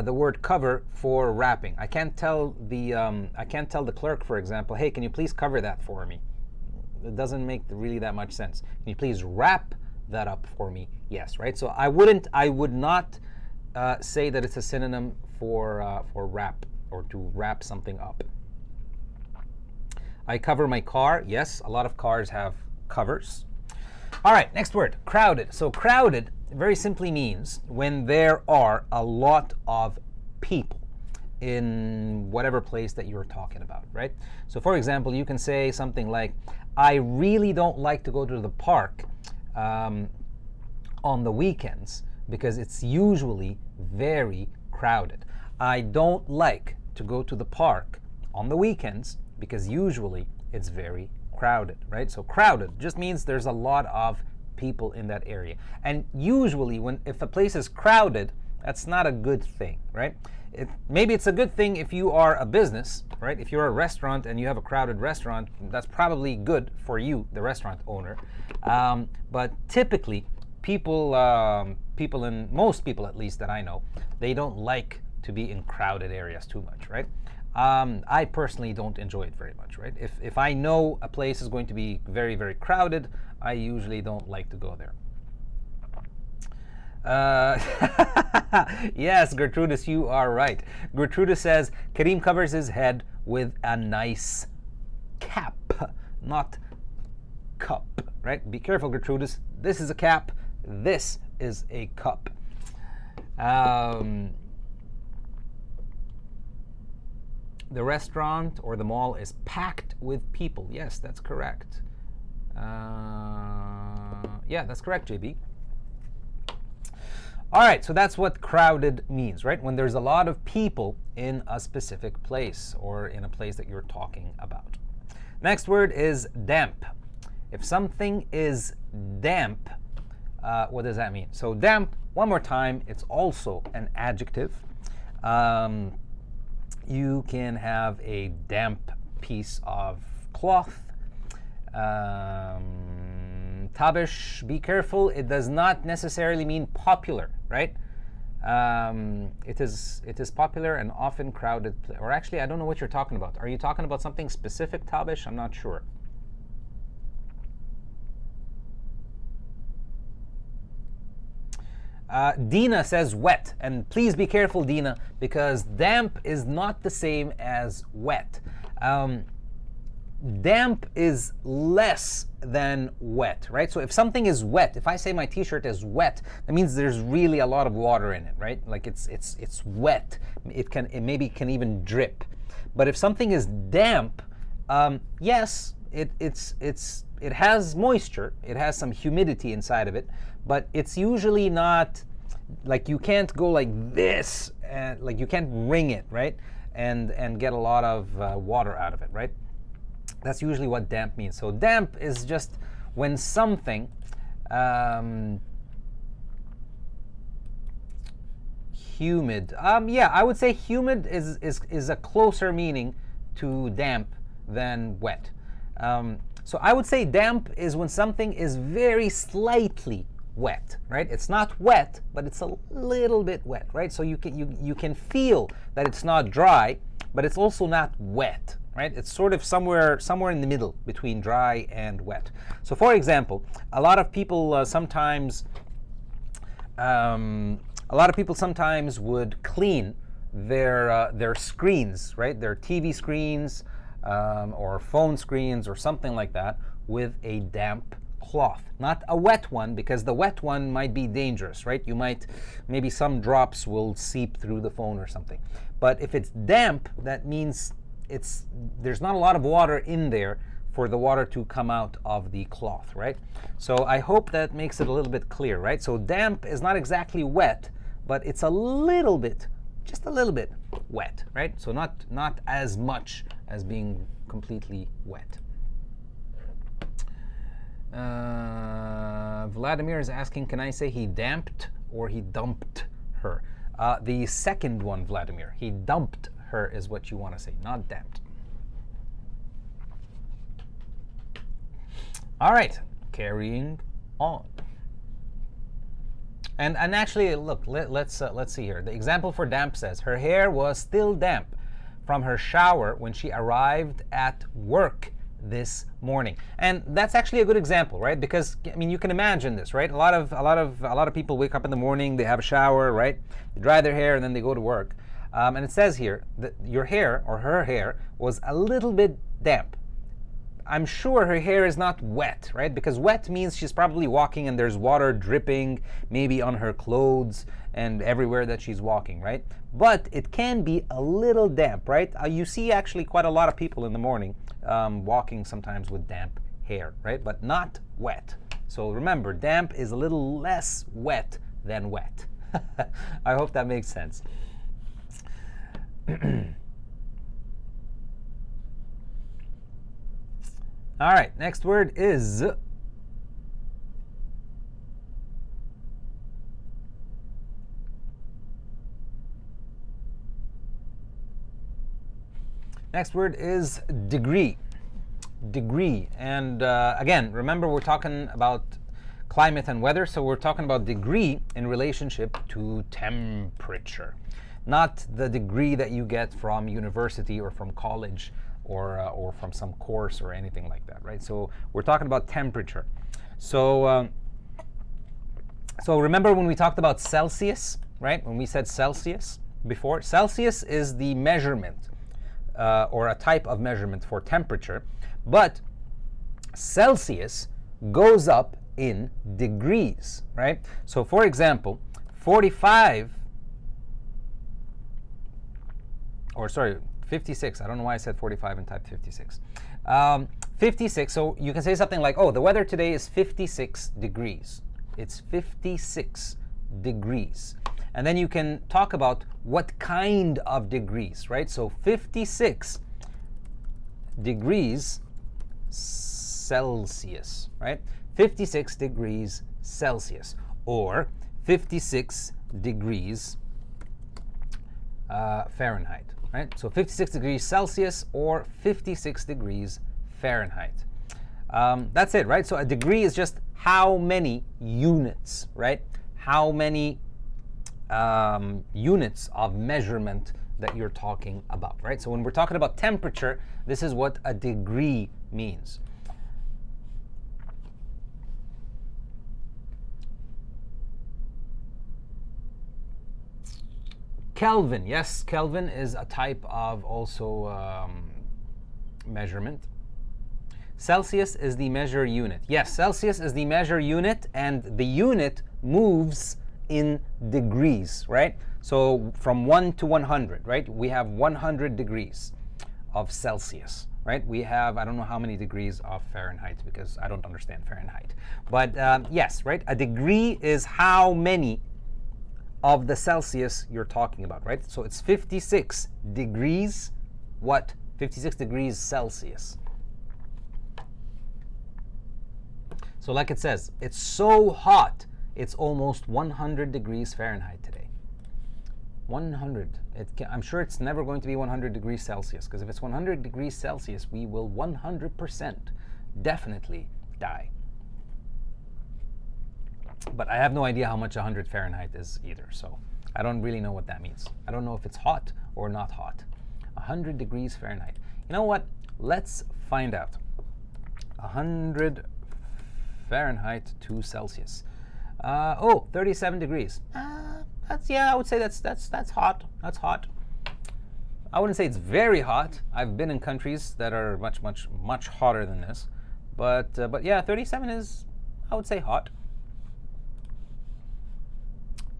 the word cover for wrapping. I can't tell the clerk, for example, hey, can you please cover that for me? It doesn't make really that much sense. Can you please wrap that up for me? Yes, right? So I would not say that it's a synonym for wrap, or to wrap something up. I cover my car. Yes, a lot of cars have covers. All right, next word, crowded. So crowded very simply means when there are a lot of people in whatever place that you're talking about, right? So for example, you can say something like, I really don't like to go to the park on the weekends because it's usually very crowded. I don't like to go to the park on the weekends because usually it's very crowded, right? So crowded just means there's a lot of people in that area. And usually if a place is crowded, that's not a good thing, right? Maybe it's a good thing if you are a business, right? If you're a restaurant and you have a crowded restaurant, that's probably good for you, the restaurant owner. But typically, most people at least that I know, they don't like to be in crowded areas too much, right? I personally don't enjoy it very much, right? If I know a place is going to be very, very crowded, I usually don't like to go there. Yes, Gertrudis, you are right. Gertrudis says, Karim covers his head with a nice cap, not cup, right? Be careful, Gertrudis. This is a cap. This is a cup. The restaurant or the mall is packed with people. Yes, that's correct. Yeah, that's correct, JB. All right, so that's what crowded means, right? When there's a lot of people in a specific place or in a place that you're talking about. Next word is damp. If something is damp, what does that mean? So damp, one more time, it's also an adjective. You can have a damp piece of cloth. Tabish, be careful. It does not necessarily mean popular, right? It is popular and often crowded. Or actually, I don't know what you're talking about. Are you talking about something specific, Tabish? I'm not sure. Dina says wet, and please be careful, Dina, because damp is not the same as wet. Damp is less than wet, right? So if something is wet, if I say my t-shirt is wet, that means there's really a lot of water in it, right? Like it's wet. It maybe can even drip. But if something is damp, yes, it has moisture, it has some humidity inside of it, but it's usually not like you can't go like this, and like you can't wring it, right? And get a lot of water out of it, right? That's usually what damp means. So damp is just when something humid. Yeah, I would say humid is a closer meaning to damp than wet. So I would say damp is when something is very slightly wet, right? It's not wet, but it's a little bit wet, right? So you can feel that it's not dry, but it's also not wet, right? It's sort of somewhere in the middle between dry and wet. So for example, a lot of people sometimes would clean their screens, right? Their TV screens or phone screens or something like that with a damp cloth. Not a wet one, because the wet one might be dangerous, right? Maybe some drops will seep through the phone or something. But if it's damp, that means there's not a lot of water in there for the water to come out of the cloth, right? So I hope that makes it a little bit clear, right? So damp is not exactly wet, but it's a little bit, just a little bit wet, right? So not as much as being completely wet. Vladimir is asking, can I say he damped or he dumped her? The second one, Vladimir. He dumped her is what you want to say, not damped. All right, carrying on. And actually, look, let's see here. The example for damp says, her hair was still damp from her shower when she arrived at work this morning. And that's actually a good example, right? Because I mean, you can imagine this, right? A lot of people wake up in the morning, they have a shower, right? They dry their hair and then they go to work. And it says here that your hair or her hair was a little bit damp. I'm sure her hair is not wet, right? Because wet means she's probably walking and there's water dripping maybe on her clothes and everywhere that she's walking, right? But it can be a little damp, right? You see actually quite a lot of people in the morning walking sometimes with damp hair, right? But not wet. So remember, damp is a little less wet than wet. I hope that makes sense. All right, next word is degree. Degree. And again, remember we're talking about climate and weather, so we're talking about degree in relationship to temperature. Not the degree that you get from university or from college or from some course or anything like that, right? So we're talking about temperature. So remember when we talked about Celsius, right? When we said Celsius before, Celsius is the measurement or a type of measurement for temperature, but Celsius goes up in degrees, right? So for example, 56, I don't know why I said 45 and typed 56. 56, so you can say something like, oh, the weather today is 56 degrees. It's 56 degrees. And then you can talk about what kind of degrees, right? So 56 degrees Celsius, right? 56 degrees Celsius, or 56 degrees Fahrenheit. Right? So 56 degrees Celsius or 56 degrees Fahrenheit. That's it, right? So a degree is just how many units, right? How many units of measurement that you're talking about, right? So when we're talking about temperature, this is what a degree means. Kelvin. Yes, Kelvin is a type of also measurement. Celsius is the measure unit. Yes, Celsius is the measure unit, and the unit moves in degrees, right? So from 1 to 100, right? We have 100 degrees of Celsius, right? We have, I don't know how many degrees of Fahrenheit because I don't understand Fahrenheit. But yes, right? A degree is how many of the Celsius you're talking about, right? So it's 56 degrees, what? 56 degrees Celsius. So like it says, it's so hot, it's almost 100 degrees Fahrenheit today. 100. I'm sure it's never going to be 100 degrees Celsius, because if it's 100 degrees Celsius, we will 100% definitely die. But I have no idea how much 100 Fahrenheit is either, so I don't really know what that means. I don't know if it's hot or not hot. 100 degrees Fahrenheit. You know what? Let's find out. 100 Fahrenheit to Celsius. 37 degrees. I would say that's hot. That's hot. I wouldn't say it's very hot. I've been in countries that are much hotter than this, but yeah, 37 is, I would say, hot.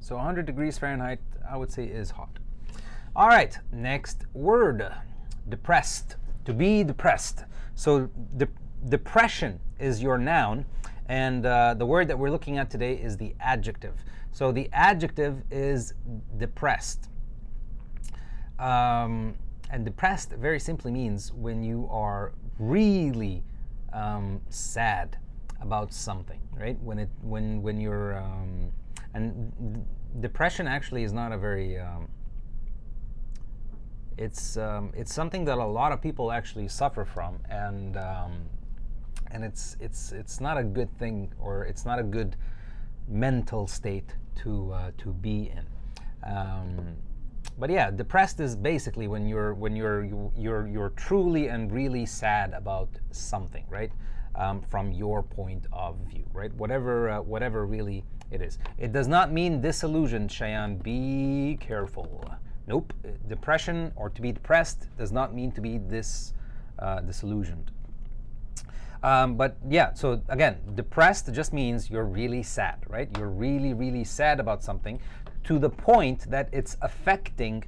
So 100 degrees Fahrenheit, I would say, is hot. All right, next word, depressed. To be depressed. So depression is your noun, and the word that we're looking at today is the adjective. So the adjective is depressed. And depressed very simply means when you are really sad about something, right? When you're and depression actually is not a very it's something that a lot of people actually suffer from, and it's not a good thing, or it's not a good mental state to be in. But yeah, depressed is basically when you're truly and really sad about something, right? From your point of view, right? Whatever really it is. It does not mean disillusioned, Cheyenne. Be careful. Nope. Depression, or to be depressed, does not mean to be disillusioned. But yeah, so again, depressed just means you're really sad, right? You're really, really sad about something to the point that it's affecting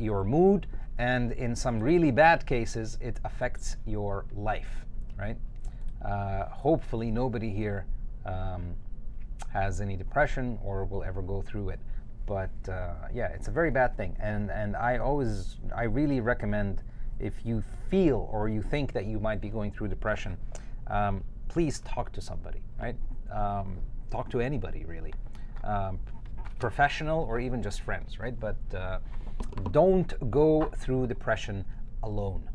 your mood, and in some really bad cases, it affects your life, right? Hopefully nobody here has any depression or will ever go through it. But yeah, it's a very bad thing, and I really recommend, if you feel or you think that you might be going through depression, please talk to somebody, right? Talk to anybody, really. Professional or even just friends, right? But don't go through depression alone.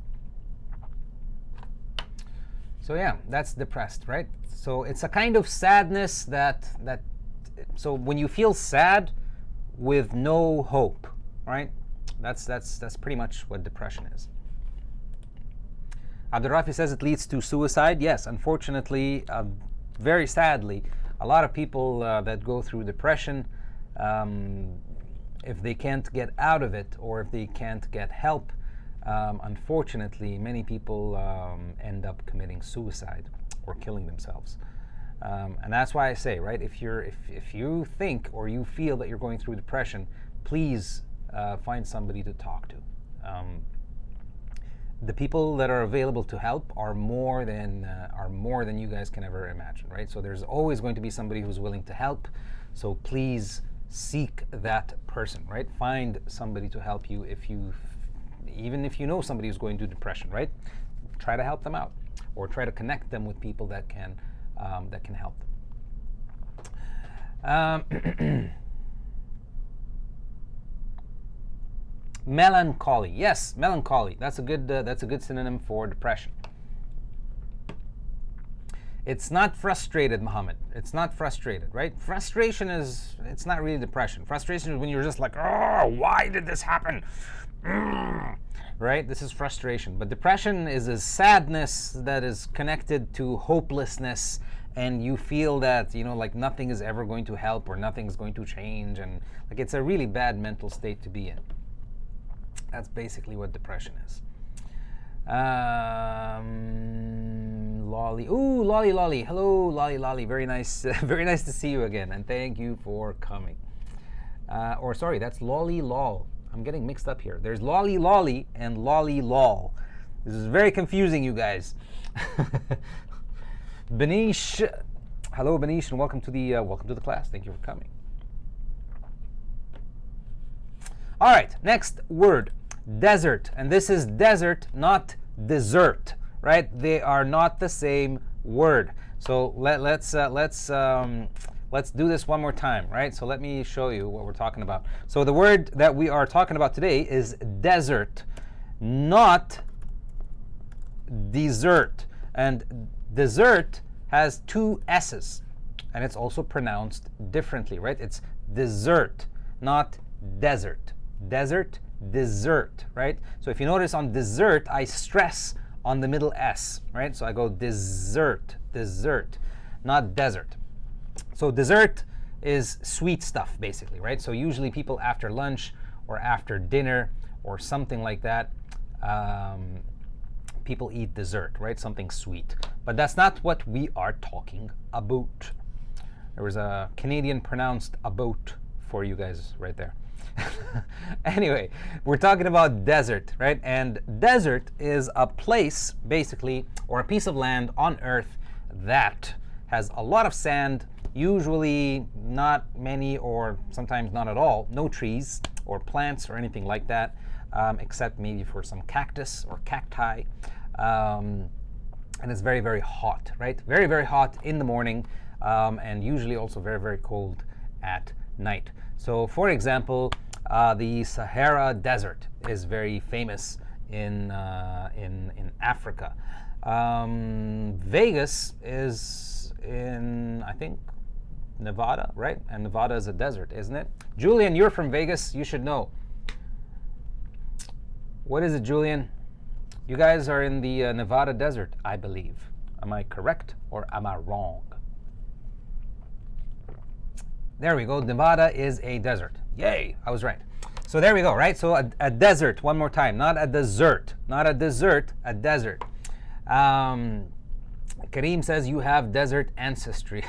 So yeah, that's depressed, right? So it's a kind of sadness so when you feel sad with no hope, right? That's pretty much what depression is. Abdurrafi says it leads to suicide. Yes, unfortunately, very sadly, a lot of people that go through depression, if they can't get out of it, or if they can't get help, unfortunately, many people end up committing suicide or killing themselves. And that's why I say, right, if you think or you feel that you're going through depression, please find somebody to talk to. The people that are available to help are more than you guys can ever imagine, right? So there's always going to be somebody who's willing to help. So please seek that person, right? Find somebody to help you. Even if you know somebody who's going through depression, right? Try to help them out, or try to connect them with people that can help them. Melancholy. Yes, melancholy. That's a good synonym for depression. It's not frustrated, Muhammad. It's not frustrated, right? Frustration it's not really depression. Frustration is when you're just like, oh, why did this happen? Right? This is frustration. But depression is a sadness that is connected to hopelessness and you feel that, like nothing is ever going to help or nothing is going to change, and like it's a really bad mental state to be in. That's basically what depression is. Lolly. Ooh, Lolly Lolly. Hello, Lolly Lolly. Very nice. Very nice to see you again, and thank you for coming. Or sorry, that's Lolly Lol. I'm getting mixed up here. There's Lolly Lolly and Lolly Lol. This is very confusing, you guys. Benish. Hello, Benish, and welcome to the class. Thank you for coming. All right, next word, desert, and this is desert, not dessert, right? They are not the same word. So let's do this one more time, right? So let me show you what we're talking about. So the word that we are talking about today is desert, not dessert. And dessert has two S's, and it's also pronounced differently, right? It's dessert, not desert. Desert, dessert, right? So if you notice on dessert, I stress on the middle S, right? So I go dessert, dessert, not desert. So dessert is sweet stuff, basically, right? So usually people after lunch or after dinner or something like that, people eat dessert, right? Something sweet. But that's not what we are talking about. There was a Canadian pronounced about for you guys right there. Anyway, we're talking about desert, right? And desert is a place, basically, or a piece of land on Earth that has a lot of sand, usually not many or sometimes not at all, no trees or plants or anything like that, except maybe for some cactus or cacti. And it's very, very hot, right? Very, very hot in the morning, and usually also very, very cold at night. So, for example, the Sahara Desert is very famous in Africa. Vegas is in, I think, Nevada, right? And Nevada is a desert, isn't it? Julian, you're from Vegas. You should know. What is it, Julian? You guys are in the Nevada desert, I believe. Am I correct or am I wrong? There we go. Nevada is a desert. Yay, I was right. So there we go, right? So a desert, one more time. Not a dessert. Not a dessert, a desert. Karim says you have desert ancestry.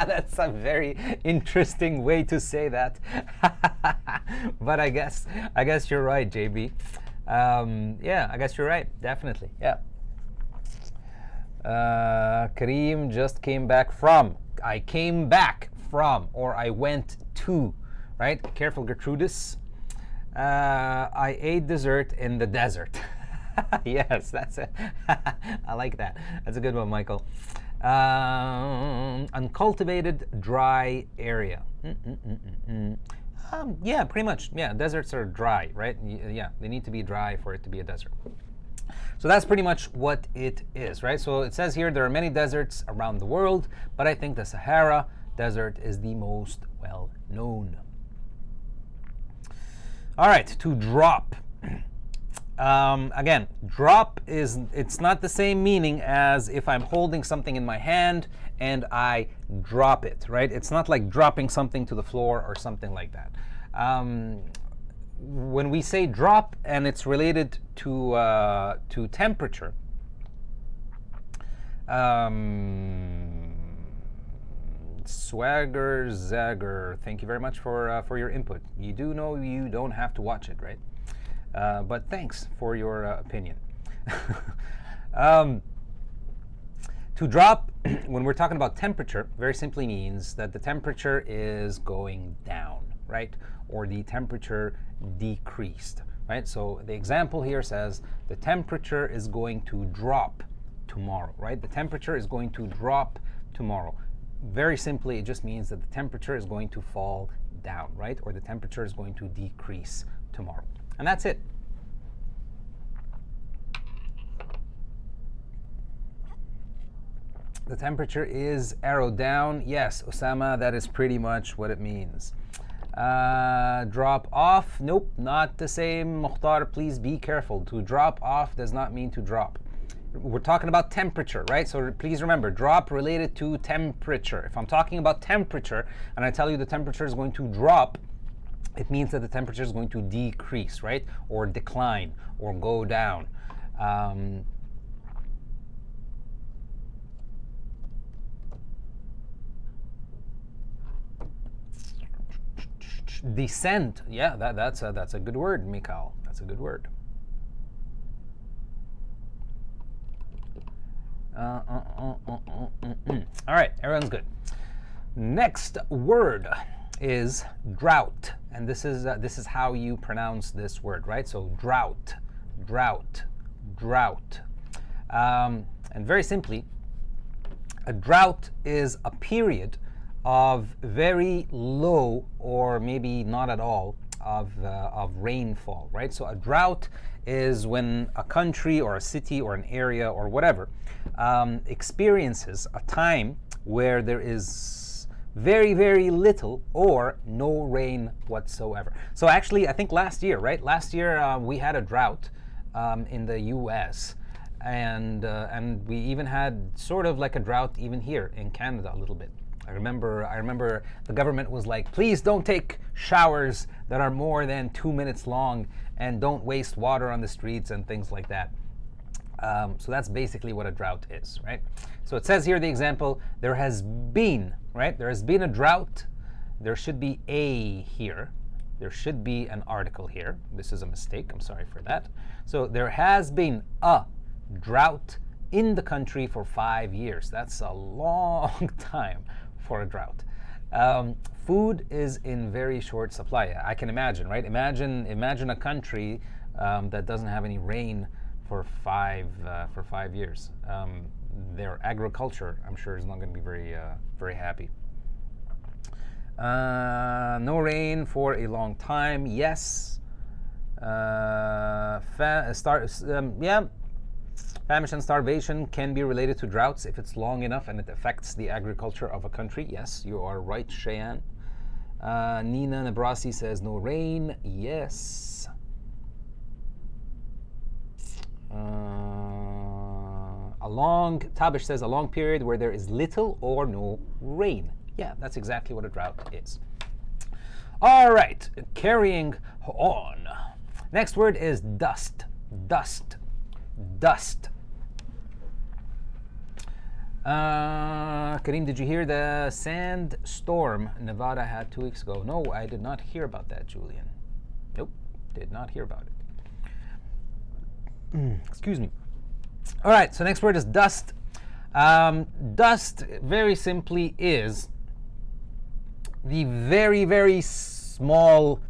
That's a very interesting way to say that. But I guess you're right, JB. Yeah, I guess you're right. Definitely. Yeah. Karim just came back from. I came back from, or I went to, right? Careful, Gertrudis. I ate dessert in the desert. Yes, that's it. I like that. That's a good one, Michael. Uncultivated, dry area. Yeah, pretty much. Yeah, deserts are dry, right? Yeah, they need to be dry for it to be a desert. So that's pretty much what it is, right? So it says here there are many deserts around the world, but I think the Sahara Desert is the most well known. All right, to drop. Again, drop it's not the same meaning as if I'm holding something in my hand and I drop it, right? It's not like dropping something to the floor or something like that. When we say drop and it's related to temperature, Swagger Zagger, thank you very much for your input. You do know you don't have to watch it, right? But thanks for your opinion. To drop, when we're talking about temperature, very simply means that the temperature is going down, right? Or the temperature decreased, right? So the example here says the temperature is going to drop tomorrow, right? The temperature is going to drop tomorrow. Very simply, it just means that the temperature is going to fall down, right? Or the temperature is going to decrease tomorrow. And that's it. The temperature is arrow down. Yes, Osama, that is pretty much what it means. Drop off. Nope, not the same. Mukhtar, please be careful. To drop off does not mean to drop. We're talking about temperature, right? So please remember, drop related to temperature. If I'm talking about temperature and I tell you the temperature is going to drop, it means that the temperature is going to decrease, right? Or decline, or go down. Descent, yeah, that's a good word, Mikhail. That's a good word. All right, everyone's good. Next word is drought, and this is how you pronounce this word, right? So drought, drought, drought, and very simply, a drought is a period of very low or maybe not at all of rainfall, right? So a drought is when a country or a city or an area or whatever experiences a time where there is very, very little or no rain whatsoever. So actually, I think last year, right? Last year we had a drought in the U.S. and we even had sort of like a drought even here in Canada a little bit. I remember the government was like, please don't take showers that are more than 2 minutes long and don't waste water on the streets and things like that. So that's basically what a drought is, right? So it says here the example, there has been, right? There has been a drought. There should be a here. There should be an article here. This is a mistake. I'm sorry for that. So there has been a drought in the country for 5 years. That's a long time for a drought. Food is in very short supply. I can imagine, right? Imagine a country that doesn't have any rain for 5 years. Their agriculture, I'm sure, is not going to be very happy. No rain for a long time. Yes. Famine and starvation can be related to droughts if it's long enough and it affects the agriculture of a country. Yes, you are right, Cheyenne. Nina Nebrasi says no rain. Yes. Tabish says a long period where there is little or no rain. Yeah, that's exactly what a drought is. All right, carrying on. Next word is dust. Dust. Dust. Karim, did you hear the sandstorm Nevada had 2 weeks ago? No, I did not hear about that, Julian. Nope, did not hear about it. Excuse me. All right, so next word is dust. Dust, very simply, is the very, very small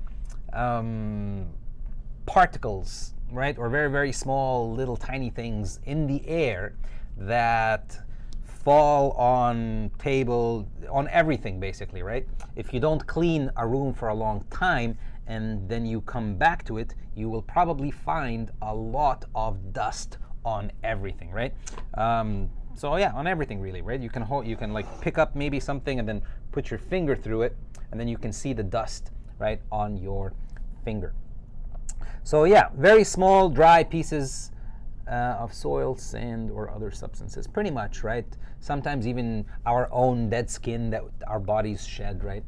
particles, right? Or very, very small little tiny things in the air that fall on table, on everything basically, right? If you don't clean a room for a long time and then you come back to it, you will probably find a lot of dust on everything, right? So yeah, on everything really, right? You can like pick up maybe something and then put your finger through it, and then you can see the dust, right, on your finger. So yeah, very small, dry pieces of soil, sand, or other substances, pretty much, right? Sometimes even our own dead skin that our bodies shed, right?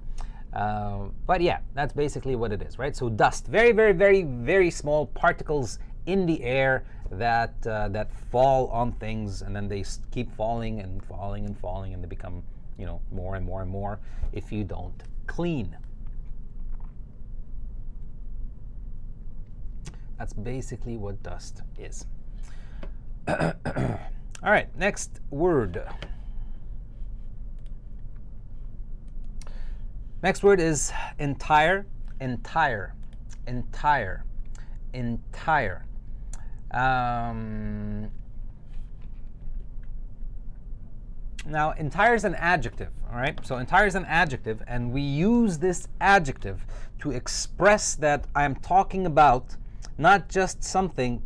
But yeah, that's basically what it is, right? So dust, very, very, very, very small particles in the air that fall on things, and then they keep falling and falling and falling, and they become, more and more and more if you don't clean. That's basically what dust is. All right, next word. Next word is entire, entire, entire, entire. Now, entire is an adjective, all right? So entire is an adjective, and we use this adjective to express that I'm talking about not just something,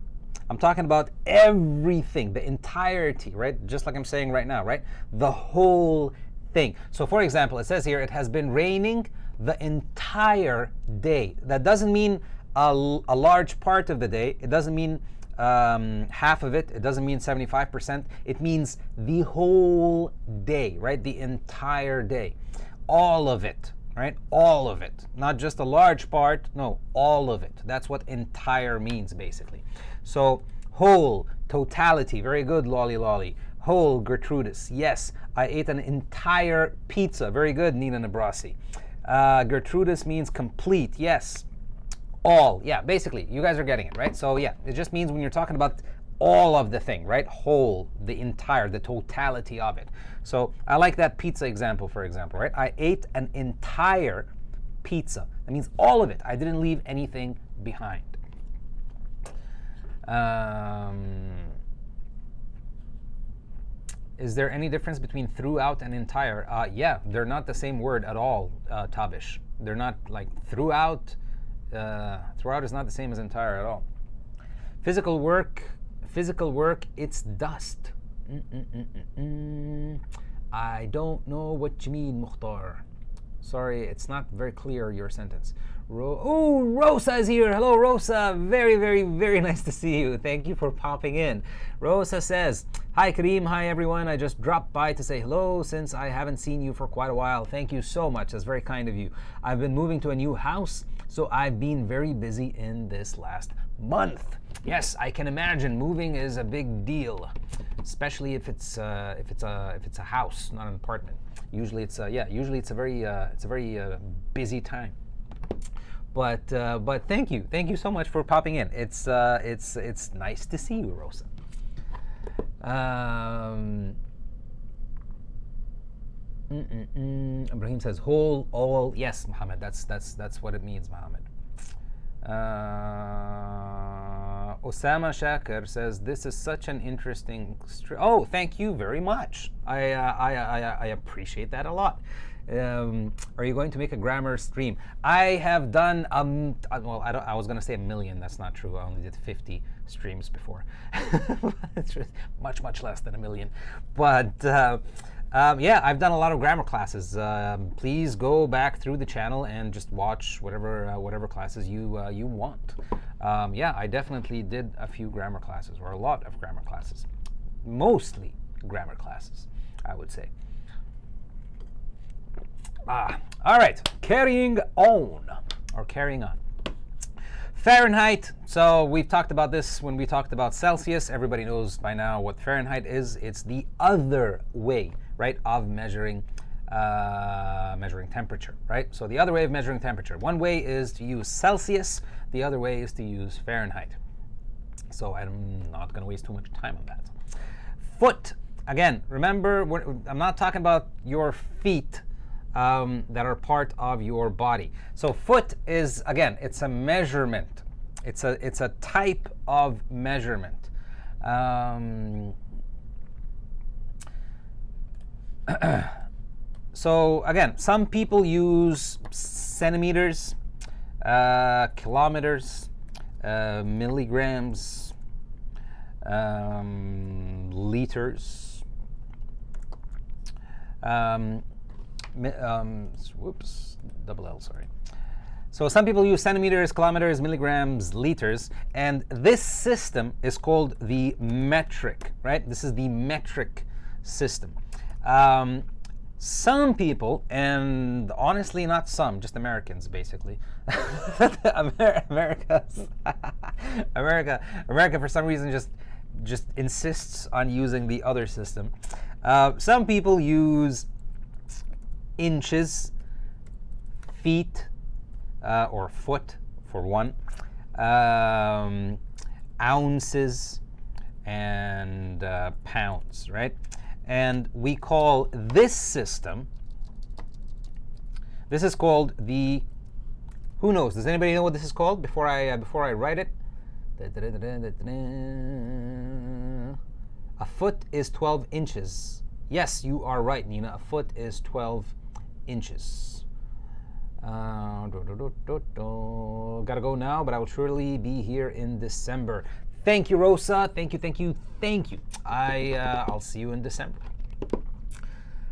I'm talking about everything, the entirety, right? Just like I'm saying right now, right? The whole thing. So for example, it says here, it has been raining the entire day. That doesn't mean a large part of the day. It doesn't mean half of it. It doesn't mean 75%. It means the whole day, right? The entire day. All of it, right? All of it. Not just a large part, no, all of it. That's what entire means, basically. So, whole, totality. Very good, Lolly Lolly. Whole, Gertrudis. Yes, I ate an entire pizza. Very good, Nina Nabrasi. Gertrudis means complete. Yes. All. Yeah, basically, you guys are getting it, right? So, yeah, it just means when you're talking about all of the thing, right? Whole, the entire, the totality of it. So, I like that pizza example, for example, right? I ate an entire pizza. That means all of it. I didn't leave anything behind. Is there any difference between throughout and entire? Yeah, they're not the same word at all, Tabish. They're not like throughout. Throughout is not the same as entire at all. Physical work, it's dust. I don't know what you mean, Mukhtar. Sorry, it's not very clear, your sentence. Oh, Rosa is here. Hello, Rosa. Very, very, very nice to see you. Thank you for popping in. Rosa says, hi, Karim. Hi, everyone. I just dropped by to say hello since I haven't seen you for quite a while. Thank you so much. That's very kind of you. I've been moving to a new house, so I've been very busy in this last month. Yes, I can imagine moving is a big deal, especially if it's a house, not an apartment. Usually it's a very busy time. But thank you so much for popping in. It's nice to see you, Rosa. Ibrahim says whole, all. Yes, Muhammad. That's what it means, Muhammad. Osama Shakir says this is such an interesting. Oh, thank you very much. I appreciate that a lot. Are you going to make a grammar stream? I have done well, I was going to say 1 million. That's not true. I only did 50 streams before. It's much less than 1 million. But yeah, I've done a lot of grammar classes. Please go back through the channel and just watch whatever classes you want. Yeah, I definitely did a few grammar classes, or a lot of grammar classes. Mostly grammar classes, I would say. All right, carrying on. Fahrenheit. So we've talked about this when we talked about Celsius. Everybody knows by now what Fahrenheit is. It's the other way, right, of measuring temperature, right? So the other way of measuring temperature. One way is to use Celsius. The other way is to use Fahrenheit. So I'm not going to waste too much time on that. Foot. Again, remember, I'm not talking about your feet that are part of your body. So foot is, again, it's a measurement. It's a type of measurement. So again, some people use centimeters, kilometers, milligrams, liters. Whoops, double L, sorry. So some people use centimeters, kilometers, milligrams, liters, and this system is called the metric, right? This is the metric system. Some people, and honestly not some, just Americans basically. America for some reason just insists on using the other system. Some people use inches, feet, or foot for one, ounces, and pounds, right? And we call this system, this is called the, who knows? Does anybody know what this is called before I write it? A foot is 12 inches. Yes, you are right, Nina. A foot is 12 inches. Gotta go now, but I will surely be here in December. Thank you, Rosa. Thank you. I'll see you in December.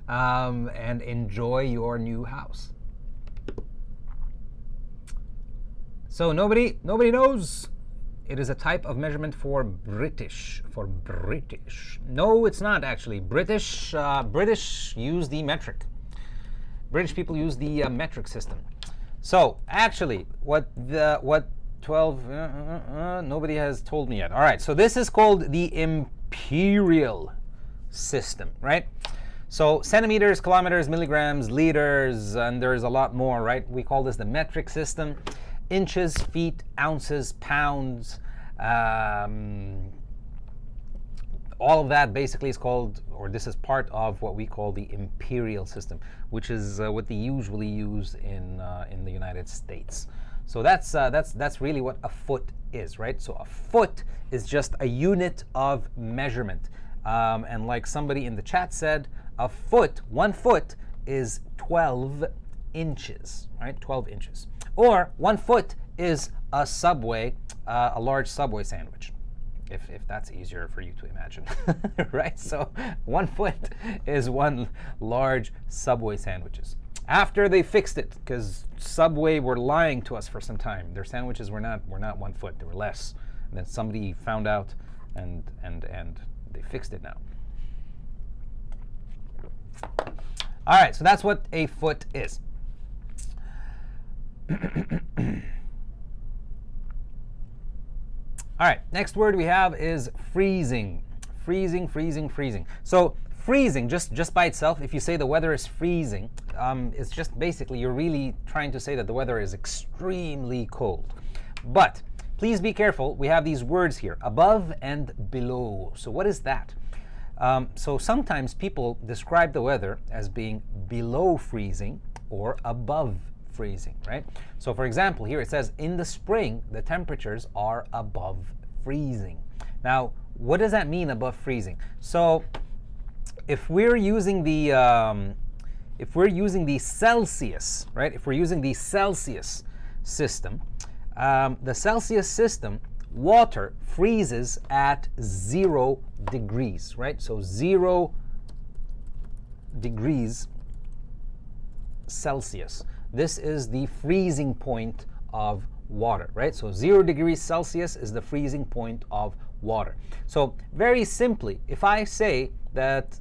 And enjoy your new house. So nobody knows It is a type of measurement for British. For British. No, it's not actually. British use the metric. British people use the metric system. So actually, what 12? Nobody has told me yet. All right. So this is called the imperial system, right? So centimeters, kilometers, milligrams, liters, and there's a lot more, right? We call this the metric system. Inches, feet, ounces, pounds, all of that basically is called, or this is part of what we call the imperial system, which is what they usually use in the United States. So that's really what a foot is, right? So a foot is just a unit of measurement, and like somebody in the chat said, a foot, 1 foot is 12 inches, right? 12 inches. Or 1 foot is a Subway, a large Subway sandwich, if that's easier for you to imagine, right? So 1 foot is 1 large Subway sandwiches. After they fixed it, because Subway were lying to us for some time. Their sandwiches were not 1 foot; they were less. And then somebody found out, and they fixed it now. All right, so that's what a foot is. All right, next word we have is freezing. Freezing, freezing, freezing. So freezing, just by itself, if you say the weather is freezing, it's just basically you're really trying to say that the weather is extremely cold. But please be careful, we have these words here, above and below. So what is that? So sometimes people describe the weather as being below freezing or above freezing, right? So for example, here it says in the spring the temperatures are above freezing. Now, what does that mean, above freezing? So if we're using the Celsius, right? If we're using the Celsius system, the Celsius system, water freezes at 0 degrees, right? So 0 degrees Celsius. This is the freezing point of water, right? So 0 degrees Celsius is the freezing point of water. So very simply, if I say that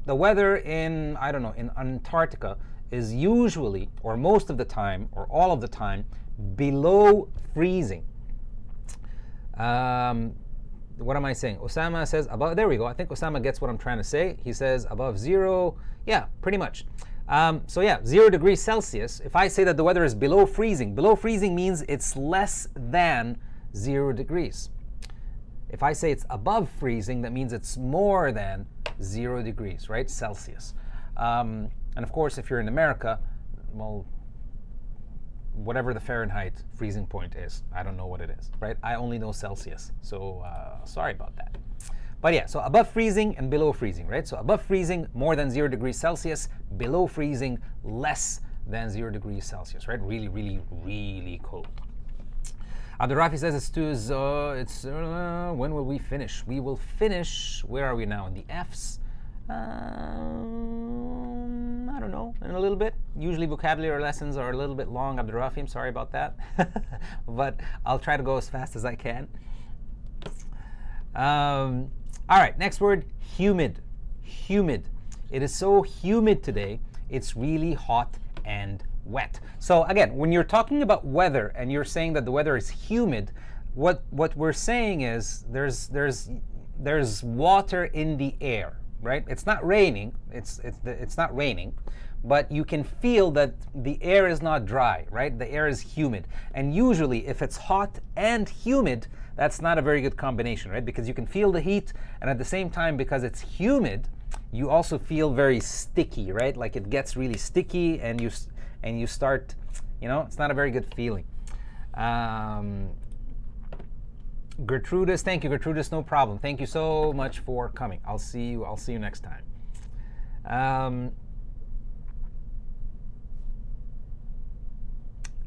the weather in, I don't know, in Antarctica is usually, or most of the time, or all of the time, below freezing. What am I saying? Osama says above, there we go. I think Osama gets what I'm trying to say. He says above 0, yeah, pretty much. So yeah, 0 degrees Celsius. If I say that the weather is below freezing means it's less than 0 degrees. If I say it's above freezing, that means it's more than 0 degrees, right? Celsius. And of course, if you're in America, well, whatever the Fahrenheit freezing point is, I don't know what it is, right? I only know Celsius, so sorry about that. But yeah, so above freezing and below freezing, right? So above freezing, more than 0 degrees Celsius. Below freezing, less than 0 degrees Celsius, right? Really, really, really cold. Abdurrafi says when will we finish? We will finish, where are we now? In the F's? I don't know, in a little bit. Usually vocabulary lessons are a little bit long, Abdurrafi, I'm sorry about that. But I'll try to go as fast as I can. All right, next word, humid. Humid. It is so humid today, it's really hot and wet. So again, when you're talking about weather and you're saying that the weather is humid, what we're saying is there's water in the air, right? It's not raining. It's not raining, but you can feel that the air is not dry, right? The air is humid. And usually if it's hot and humid, that's not a very good combination, right? Because you can feel the heat, and at the same time, because it's humid, you also feel very sticky, right? Like it gets really sticky, and you start, it's not a very good feeling. Gertrudis, thank you, Gertrudis, no problem. Thank you so much for coming. I'll see you next time.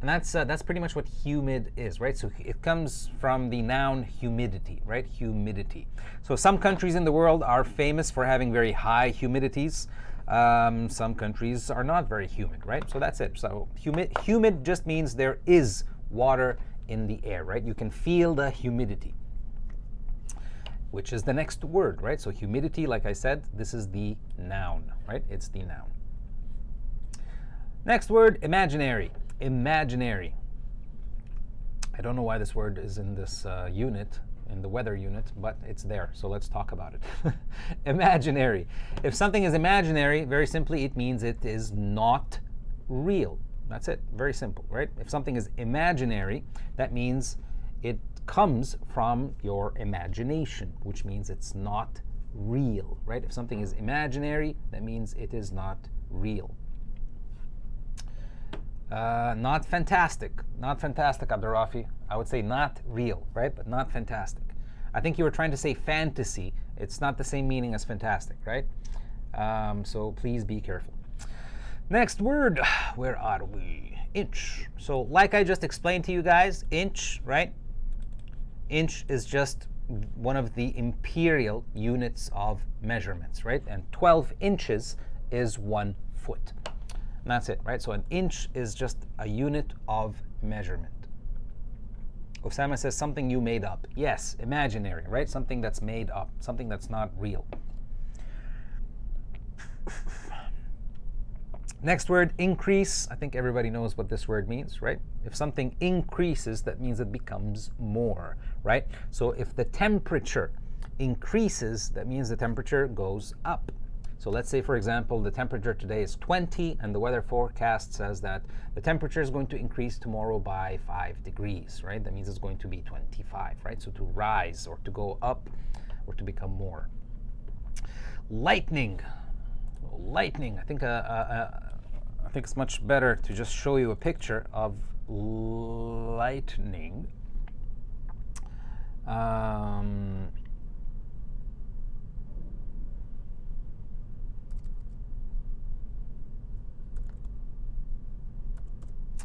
And that's pretty much what humid is, right? So it comes from the noun humidity, right? Humidity. So some countries in the world are famous for having very high humidities. Some countries are not very humid, right? So that's it. So humid just means there is water in the air, right? You can feel the humidity, which is the next word, right? So humidity, like I said, this is the noun, right? It's the noun. Next word, imaginary. Imaginary. I don't know why this word is in this unit, in the weather unit, but it's there, so let's talk about it. Imaginary. If something is imaginary, very simply, it means it is not real. That's it, very simple, right? If something is imaginary, that means it comes from your imagination, which means it's not real, right? If something is imaginary, that means it is not real. Not fantastic. Not fantastic, Abdurrafi. I would say not real, right? But not fantastic. I think you were trying to say fantasy. It's not the same meaning as fantastic, right? So please be careful. Next word, where are we? Inch. So like I just explained to you guys, inch, right? Inch is just one of the imperial units of measurements, right? And 12 inches is 1 foot. And that's it, right? So an inch is just a unit of measurement. Osama says something you made up. Yes, imaginary, right? Something that's made up, something that's not real. Next word, increase. I think everybody knows what this word means, right? If something increases, that means it becomes more, right? So if the temperature increases, that means the temperature goes up. So let's say, for example, the temperature today is 20, and the weather forecast says that the temperature is going to increase tomorrow by 5 degrees, right? That means it's going to be 25, right? So to rise or to go up or to become more. Lightning. Lightning. I think it's much better to just show you a picture of lightning.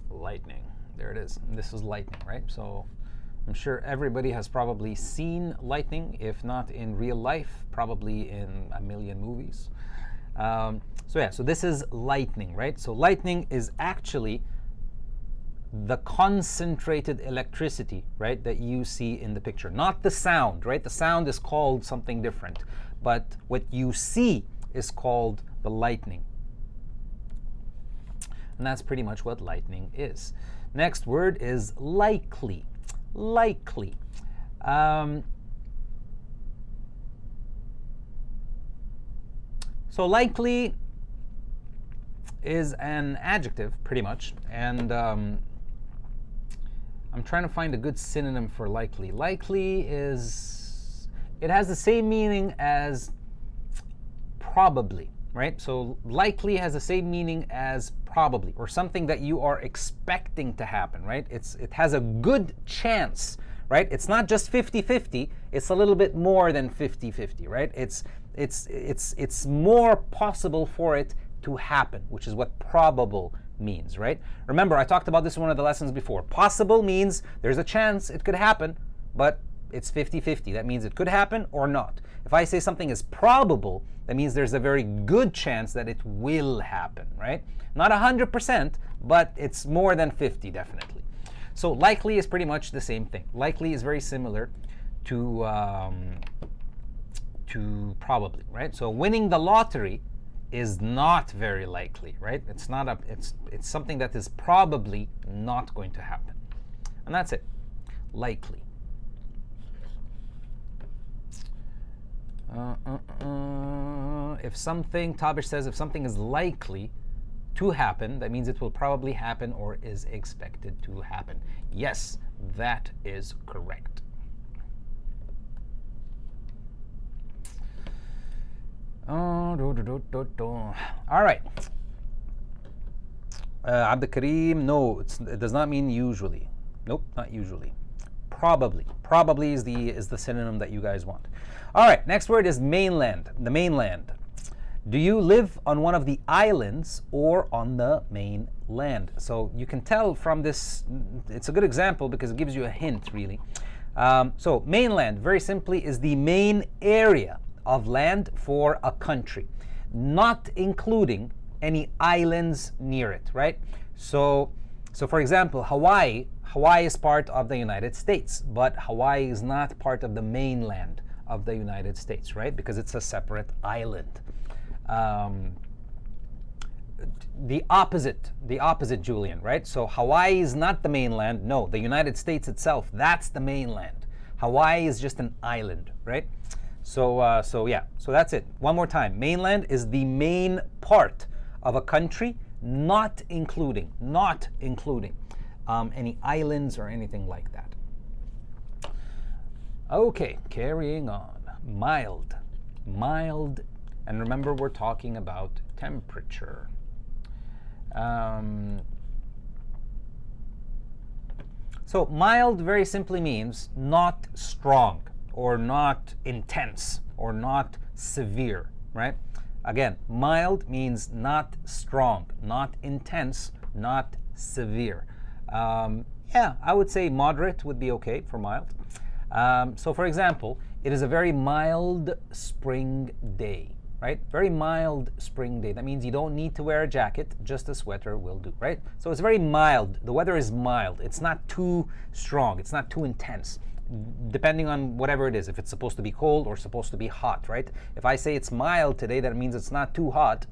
Lightning. There it is. This is lightning, right? So I'm sure everybody has probably seen lightning, if not in real life, probably in a million movies. So this is lightning, right? So lightning is actually the concentrated electricity, right, that you see in the picture. Not the sound, right? The sound is called something different, but what you see is called the lightning. And that's pretty much what lightning is. Next word is likely. Likely. So likely is an adjective, pretty much. And I'm trying to find a good synonym for likely. Likely is, it has the same meaning as probably, right? So likely has the same meaning as probably, or something that you are expecting to happen, right? It has a good chance, right? It's not just 50-50, it's a little bit more than 50-50, right? It's more possible for it to happen, which is what probable means, right? Remember, I talked about this in one of the lessons before. Possible means there's a chance it could happen, but it's 50-50. That means it could happen or not. If I say something is probable, that means there's a very good chance that it will happen, right? Not 100%, but it's more than 50, definitely. So likely is pretty much the same thing. Likely is very similar to probably, right? So winning the lottery is not very likely, right? It's not it's something that is probably not going to happen. And that's it. Likely. If something, Tabish says, if something is likely to happen, that means it will probably happen or is expected to happen. Yes, that is correct. All right. Abd Karim, no, it does not mean usually. Nope, not usually. Probably. Probably is the synonym that you guys want. All right, next word is mainland. The mainland. Do you live on one of the islands or on the mainland? So you can tell from this, it's a good example because it gives you a hint, really. So mainland, very simply, is the main area of land for a country, not including any islands near it, right? So for example, Hawaii Hawaii is part of the United States, but Hawaii is not part of the mainland of the United States, right? Because it's a separate island. The opposite, Julian, right? So Hawaii is not the mainland. No, the United States itself, that's the mainland. Hawaii is just an island, right? So that's it. One more time. Mainland is the main part of a country, not including any islands or anything like that. Okay, carrying on. Mild, and remember we're talking about temperature. So mild very simply means not strong or not intense or not severe, right? Again, mild means not strong, not intense, not severe. I would say moderate would be okay for mild. So for example, it is a very mild spring day, right? Very mild spring day. That means you don't need to wear a jacket, just a sweater will do, right? So it's very mild. The weather is mild. It's not too strong. It's not too intense, depending on whatever it is. If it's supposed to be cold or supposed to be hot, right? If I say it's mild today, that means it's not too hot.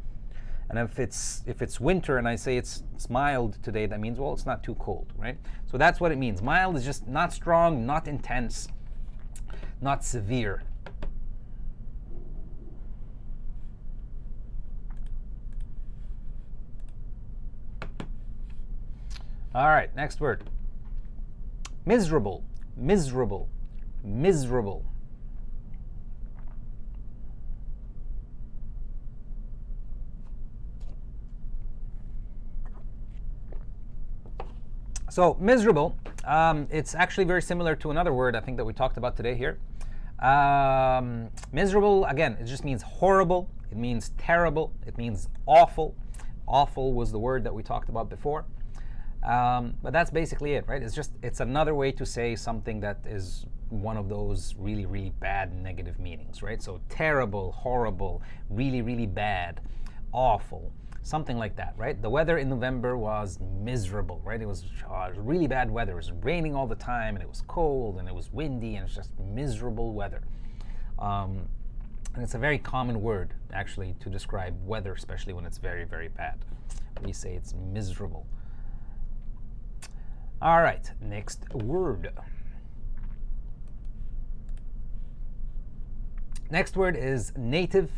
And if it's winter and I say it's mild today, that means, well, it's not too cold, right? So that's what it means. Mild is just not strong, not intense, not severe. All right, next word. Miserable. So miserable, it's actually very similar to another word I think that we talked about today here. Miserable, again, it just means horrible. It means terrible. It means awful. Awful was the word that we talked about before. But that's basically it, right? It's another way to say something that is one of those really, really bad negative meanings, right? So terrible, horrible, really, really bad, awful, something like that, right? The weather in November was miserable, right? It was really bad weather. It was raining all the time, and it was cold, and it was windy, and it's just miserable weather. And it's a very common word, actually, to describe weather, especially when it's very, very bad. We say it's miserable. All right, next word. Next word is native.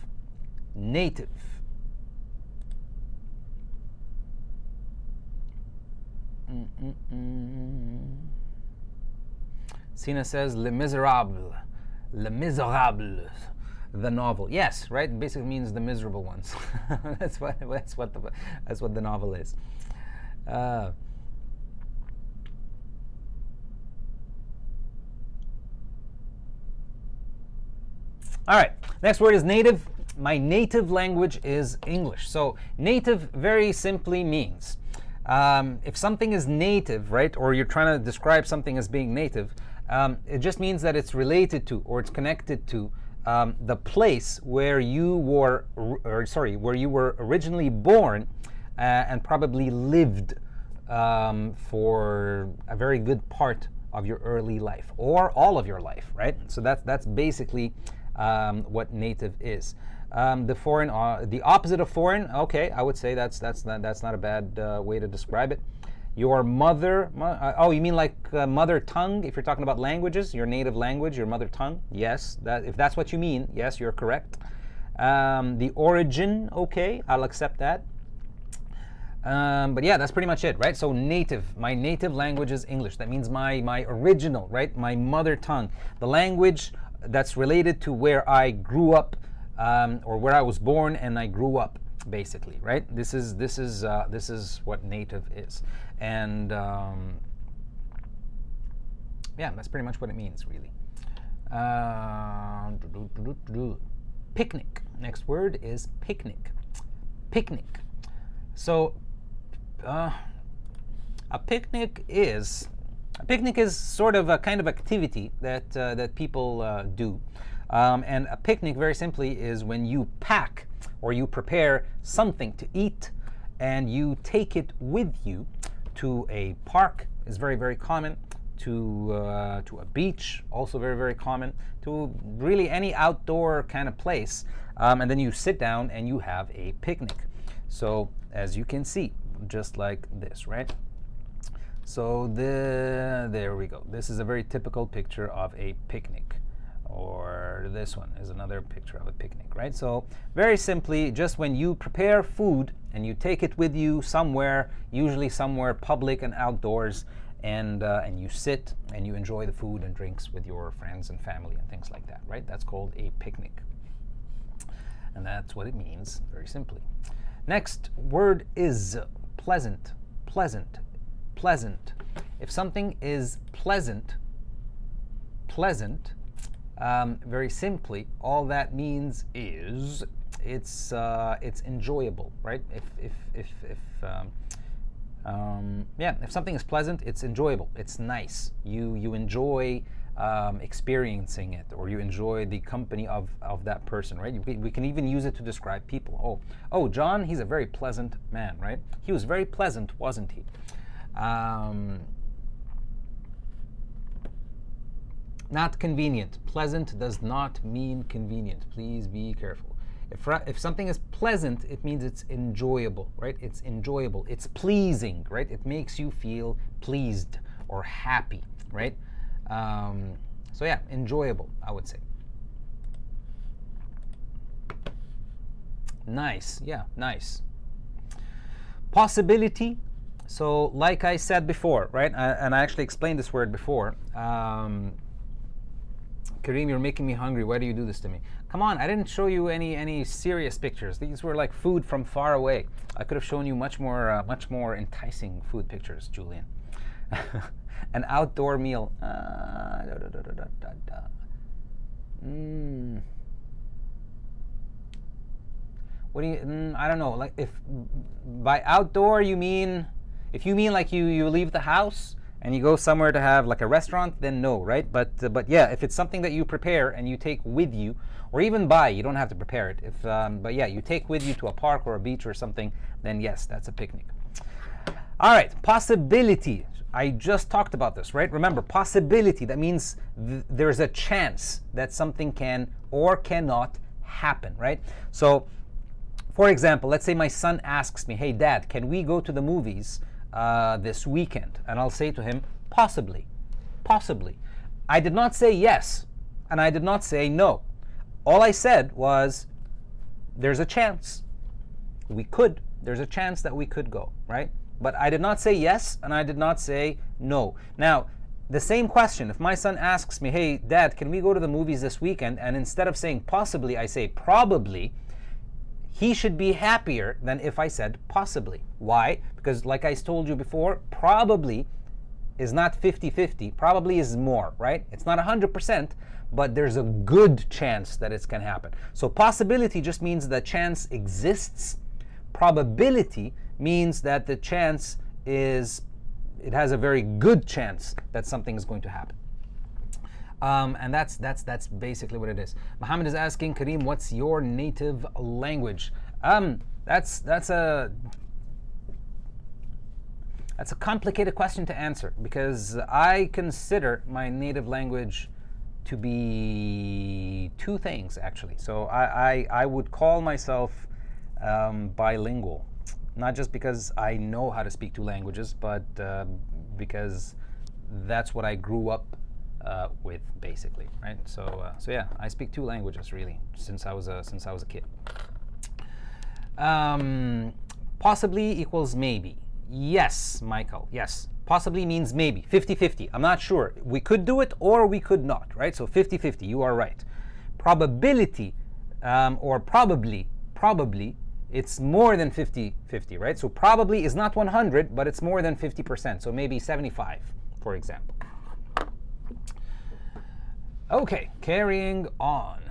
Sina says Les Miserables. Les Miserables. The novel. Yes, right? It basically means the miserable ones. that's what the novel is. All right, next word is native. My native language is English. So native very simply means if something is native, right, or you're trying to describe something as being native, it just means that it's related to or it's connected to the place where you were originally born and probably lived for a very good part of your early life or all of your life, right? So that's basically what native is. The opposite of foreign, okay, I would say that's not a bad way to describe it. Your mother, you mean like mother tongue? If you're talking about languages, your native language, your mother tongue, yes. If that's what you mean, yes, you're correct. The origin, okay, I'll accept that. But yeah, that's pretty much it, right? So native, my native language is English. That means my original, right? My mother tongue, the language that's related to where I grew up, or where I was born and I grew up, basically, right? This is what native is, and yeah, that's pretty much what it means, really. Picnic. Next word is picnic. Picnic. So a picnic is sort of a kind of activity that people do. And a picnic, very simply, is when you pack or you prepare something to eat and you take it with you to a park is very, very common. To a beach, also very, very common. To really any outdoor kind of place. And then you sit down and you have a picnic. So as you can see, just like this, right? So there we go. This is a very typical picture of a picnic. Or this one is another picture of a picnic, right? So very simply, just when you prepare food and you take it with you somewhere, usually somewhere public and outdoors, and you sit and you enjoy the food and drinks with your friends and family and things like that, right? That's called a picnic. And that's what it means, very simply. Next word is pleasant, pleasant, pleasant. If something is pleasant, very simply, all that means is it's enjoyable, right? If something is pleasant, it's enjoyable. It's nice. You enjoy experiencing it, or you enjoy the company of that person, right? We can even use it to describe people. Oh, John, he's a very pleasant man, right? He was very pleasant, wasn't he? Not convenient. Pleasant does not mean convenient. Please be careful. If something is pleasant, it means it's enjoyable, right? It's enjoyable. It's pleasing, right? It makes you feel pleased or happy, right? So yeah, enjoyable, I would say. Nice, yeah, nice. Possibility. So like I said before, right? And I actually explained this word before. Karim, you're making me hungry. Why do you do this to me? Come on, I didn't show you any serious pictures. These were like food from far away. I could have shown you much more enticing food pictures, Julian. An outdoor meal. What do you? I don't know. Like, if by outdoor you mean, if you mean like you leave the house and you go somewhere to have like a restaurant, then no, right? But yeah, if it's something that you prepare and you take with you, or even buy, you don't have to prepare it. But yeah, you take with you to a park or a beach or something, then yes, that's a picnic. All right, possibility. I just talked about this, right? Remember, possibility, that means there's a chance that something can or cannot happen, right? So, for example, let's say my son asks me, hey, Dad, can we go to the movies this weekend? And I'll say to him, possibly, possibly. I did not say yes, and I did not say no. All I said was, there's a chance. There's a chance that we could go, right? But I did not say yes, and I did not say no. Now, the same question, if my son asks me, hey, Dad, can we go to the movies this weekend? And instead of saying possibly, I say probably, he should be happier than if I said possibly. Why? Because like I told you before, probably is not 50-50. Probably is more, right? It's not 100%, but there's a good chance that it can happen. So possibility just means the chance exists. Probability means that the chance is, it has a very good chance that something is going to happen. And that's basically what it is. Muhammad is asking, Karim, what's your native language? That's a complicated question to answer, because I consider my native language to be two things, actually. So I would call myself bilingual, not just because I know how to speak two languages, but because that's what I grew up with, basically, right? So yeah, I speak two languages really since I was a kid. Possibly equals maybe. Yes, Michael. Yes. Possibly means maybe. 50-50. I'm not sure. We could do it or we could not, right? So 50-50. You are right. Probability or probably, it's more than 50-50, right? So probably is not 100, but it's more than 50%. So maybe 75, for example. Okay, carrying on.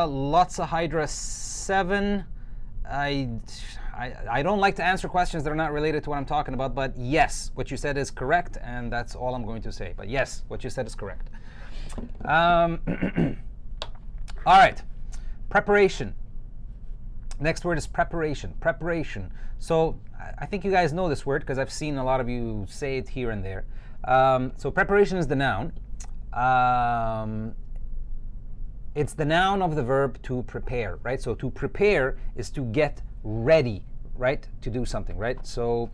Lots of Hydra 7. I don't like to answer questions that are not related to what I'm talking about, but yes, what you said is correct, and that's all I'm going to say. But yes, what you said is correct. All right, preparation. Next word is preparation. Preparation. So I think you guys know this word because I've seen a lot of you say it here and there. So preparation is the noun. It's the noun of the verb to prepare, right? So to prepare is to get ready, right? To do something, right? So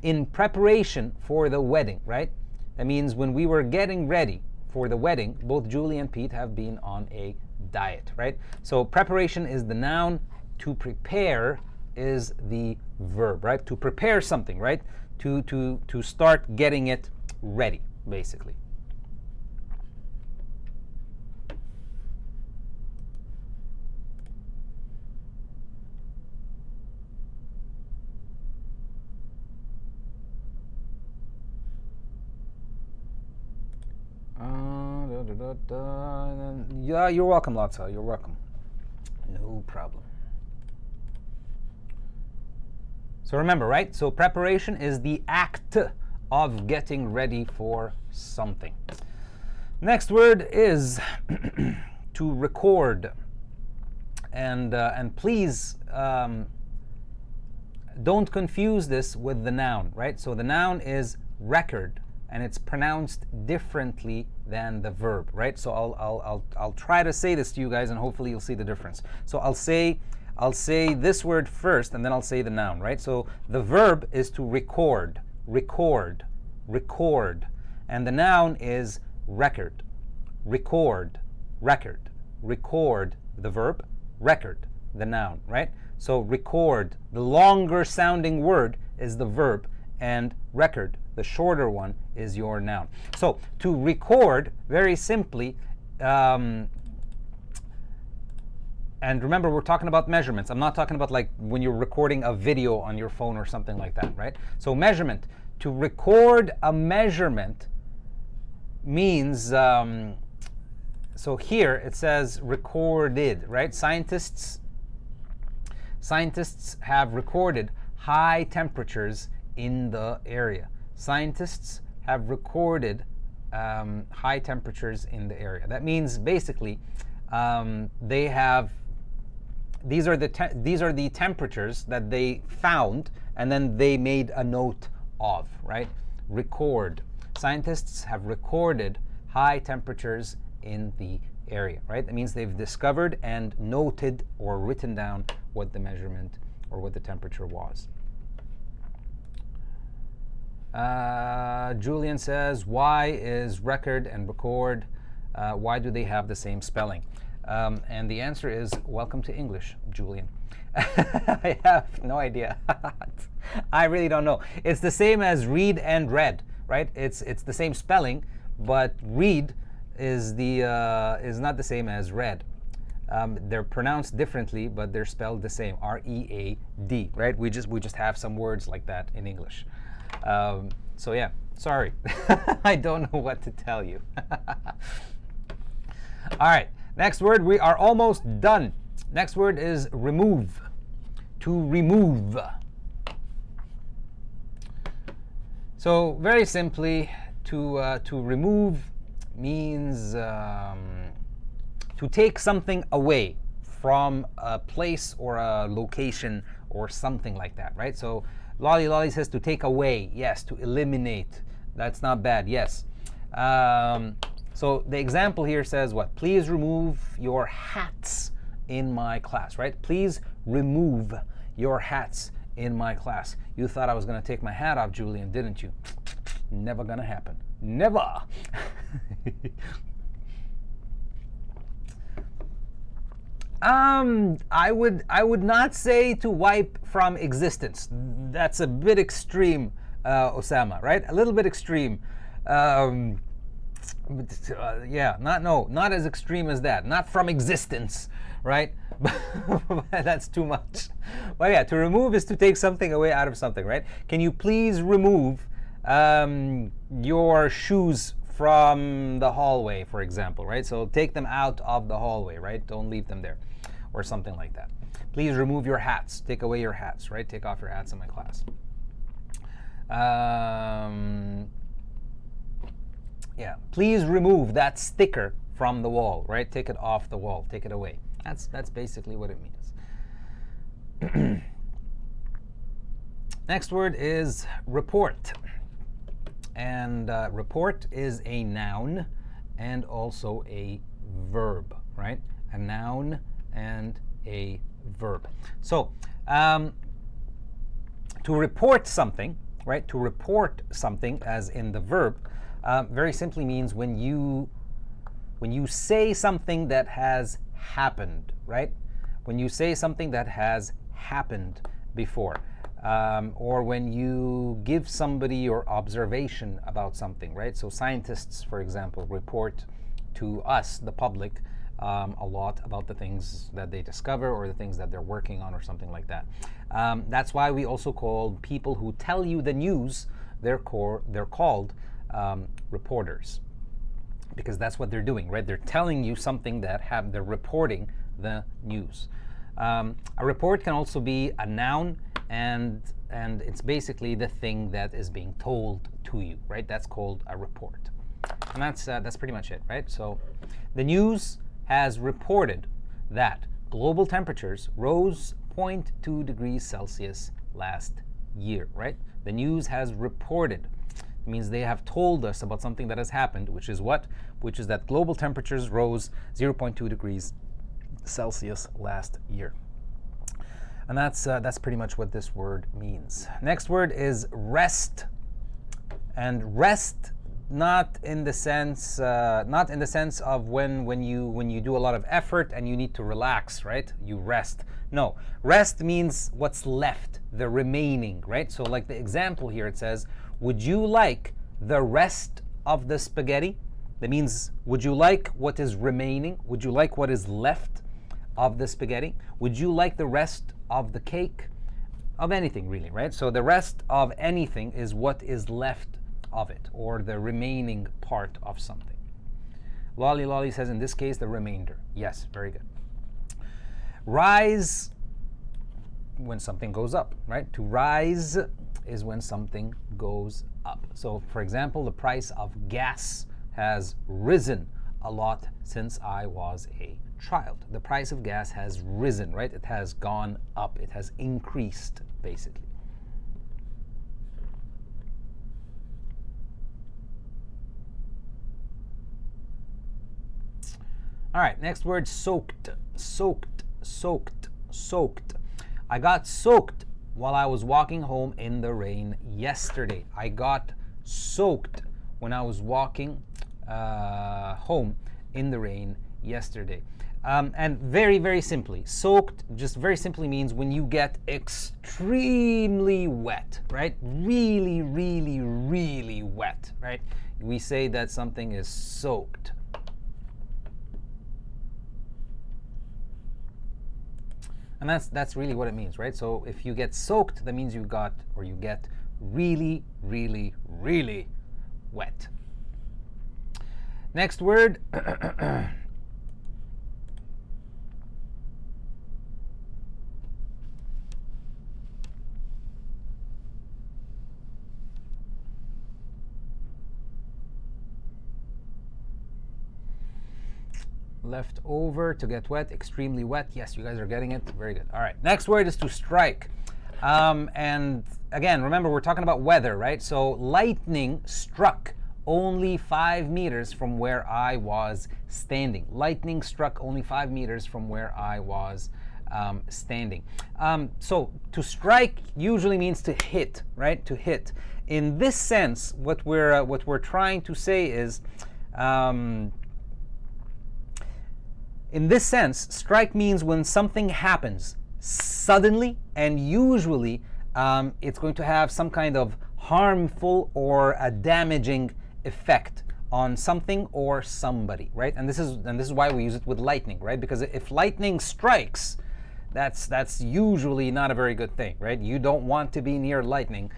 in preparation for the wedding, right? That means when we were getting ready for the wedding, both Julie and Pete have been on a diet, right? So preparation is the noun, to prepare is the verb, right? To prepare something, right? To start getting it ready, basically. Yeah, you're welcome, Lotsa. You're welcome. No problem. So remember, right? So preparation is the act of getting ready for something. Next word is to record. And please don't confuse this with the noun, right? So the noun is record, and it's pronounced differently than the verb, right? So I'll try to say this to you guys, and hopefully you'll see the difference. So I'll say this word first, and then I'll say the noun, right? So the verb is to record, record, record, and the noun is record, record, record, record, the verb, record, the noun, right? So record, the longer sounding word is the verb, and record, the shorter one, is your noun. So to record, very simply, and remember, we're talking about measurements. I'm not talking about like when you're recording a video on your phone or something like that, right? So measurement, to record a measurement means, so here it says recorded, right? Scientists have recorded high temperatures in the area. Scientists have recorded high temperatures in the area. That means basically they have, these are the temperatures that they found, and then they made a note of, right? Record. Scientists have recorded high temperatures in the area, right? That means they've discovered and noted or written down what the measurement or what the temperature was. Julian says, why is record and record, why do they have the same spelling? And the answer is, welcome to English, Julian. I have no idea. I really don't know. It's the same as read and read, right? It's the same spelling, but read is not the same as read. They're pronounced differently, but they're spelled the same, R-E-A-D, right? We just have some words like that in English. So yeah, sorry. I don't know what to tell you. All right, next word, we are almost done. Next word is remove. To remove. So very simply, to remove means to take something away from a place or a location or something like that, right? So Lolly says to take away, yes. To eliminate, that's not bad, yes. So the example here says what? Please remove your hats in my class, right? Please remove your hats in my class. You thought I was going to take my hat off, Julian, didn't you? Never going to happen. Never. I would not say to wipe from existence. That's a bit extreme, Osama, right? A little bit extreme. Yeah, not as extreme as that. Not from existence, right? That's too much. But yeah, to remove is to take something away out of something, right? Can you please remove your shoes from the hallway, for example, right? So take them out of the hallway, right? Don't leave them there, or something like that. Please remove your hats. Take away your hats, right? Take off your hats in my class. Yeah, please remove that sticker from the wall, right? Take it off the wall, take it away. That's basically what it means. Next word is report. And report is a noun and also a verb, right? A noun and a verb. So, to report something, right? To report something, as in the verb, very simply means when you say something that has happened, right? When you say something that has happened before, or when you give somebody your observation about something, right? So scientists, for example, report to us, the public, a lot about the things that they discover or the things that they're working on or something like that. That's why we also call people who tell you the news, they're called reporters, because that's what they're doing, right? They're telling you something that they're reporting the news. A report can also be a noun, and it's basically the thing that is being told to you, right? That's called a report. And that's pretty much it, right? So the news has reported that global temperatures rose 0.2 degrees Celsius last year, right? The news has reported. It means they have told us about something that has happened, which is what? Which is that global temperatures rose 0.2 degrees Celsius last year. And that's pretty much what this word means. Next word is rest. And rest, not in the sense of when you do a lot of effort and you need to relax, right? You rest. No, rest means what's left, the remaining, right? So like the example here, it says, would you like the rest of the spaghetti? That means, would you like what is remaining? Would you like what is left of the spaghetti? Would you like the rest of the cake? Of anything, really, right? So the rest of anything is what is left of it, or the remaining part of something. Lolly says, in this case, the remainder. Yes, very good. Rise, when something goes up, right? To rise is when something goes up. So, for example, the price of gas has risen a lot since I was a child. The price of gas has risen, right? It has gone up. It has increased, basically. All right, next word, soaked. Soaked, soaked, soaked. I got soaked while I was walking home in the rain yesterday. I got soaked when I was walking home in the rain yesterday. And very, very simply, soaked just very simply means when you get extremely wet, right? Really, really, really wet, right? We say that something is soaked. And that's really what it means, right? So if you get soaked, that means you get really, really, really wet. Next word. Left over, to get wet, extremely wet. Yes, you guys are getting it. Very good. All right. Next word is to strike. And again, remember, we're talking about weather, right? So lightning struck only 5 meters from where I was standing. Lightning struck only 5 meters from where I was standing. So to strike usually means to hit, right? To hit. In this sense, what we're trying to say is, in this sense, strike means when something happens suddenly, and usually it's going to have some kind of harmful or a damaging effect on something or somebody, right? And this is why we use it with lightning, right? Because if lightning strikes, that's usually not a very good thing, right? You don't want to be near lightning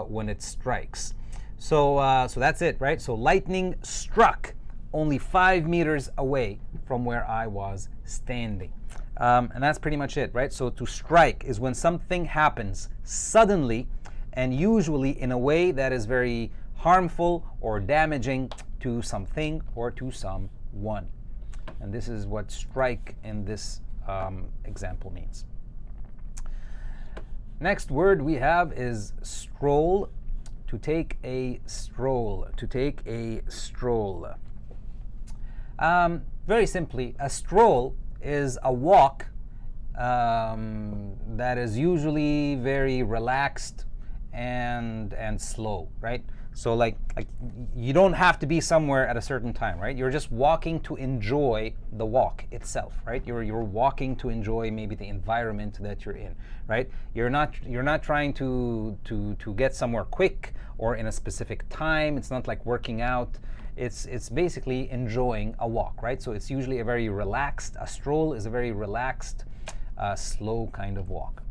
when it strikes. So that's it, right? So lightning struck only 5 meters away from where I was standing. And that's pretty much it, right? So to strike is when something happens suddenly and usually in a way that is very harmful or damaging to something or to someone. And this is what strike in this example means. Next word we have is stroll. To take a stroll. To take a stroll. Very simply, a stroll is a walk that is usually very relaxed and slow, right? So like you don't have to be somewhere at a certain time, right? You're just walking to enjoy the walk itself, right? You're walking to enjoy maybe the environment that you're in, right? You're not trying to get somewhere quick or in a specific time. It's not like working out. It's basically enjoying a walk, right? So it's usually a very relaxed. A stroll is a very relaxed, slow kind of walk.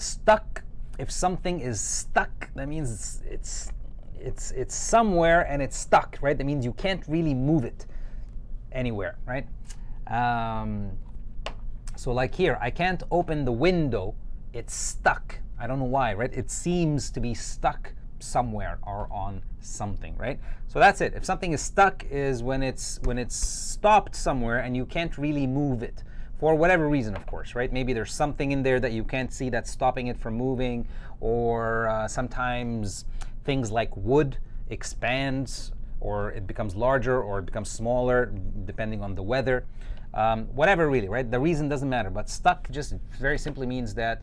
Stuck. If something is stuck, that means it's somewhere and it's stuck, right? That means you can't really move it anywhere, right? So like here, I can't open the window. It's stuck. I don't know why, right? It seems to be stuck somewhere or on something, right? So that's it. If something is stuck is when it's stopped somewhere and you can't really move it. For whatever reason, of course, right? Maybe there's something in there that you can't see that's stopping it from moving, or sometimes things like wood expands, or it becomes larger, or it becomes smaller, depending on the weather. Whatever, really, right? The reason doesn't matter, but stuck just very simply means that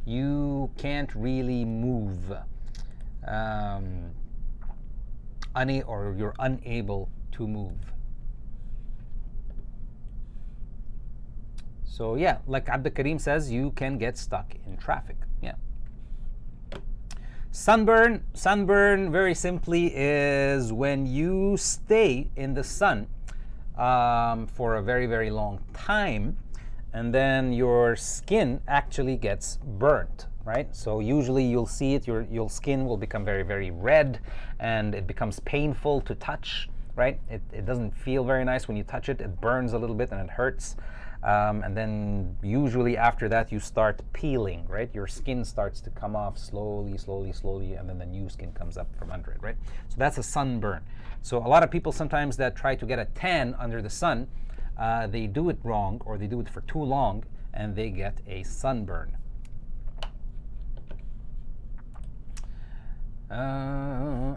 you can't really move, or you're unable to move. So yeah, like Karim says, you can get stuck in traffic. Yeah. Sunburn. Sunburn, very simply, is when you stay in the sun for a very, very long time, and then your skin actually gets burnt, right? So usually you'll see it, your skin will become very, very red, and it becomes painful to touch, right? It doesn't feel very nice when you touch it. It burns a little bit and it hurts. And then usually after that you start peeling, right? Your skin starts to come off slowly, and then the new skin comes up from under it, right? So that's a sunburn. So a lot of people sometimes that try to get a tan under the sun, they do it wrong, or they do it for too long, and they get a sunburn.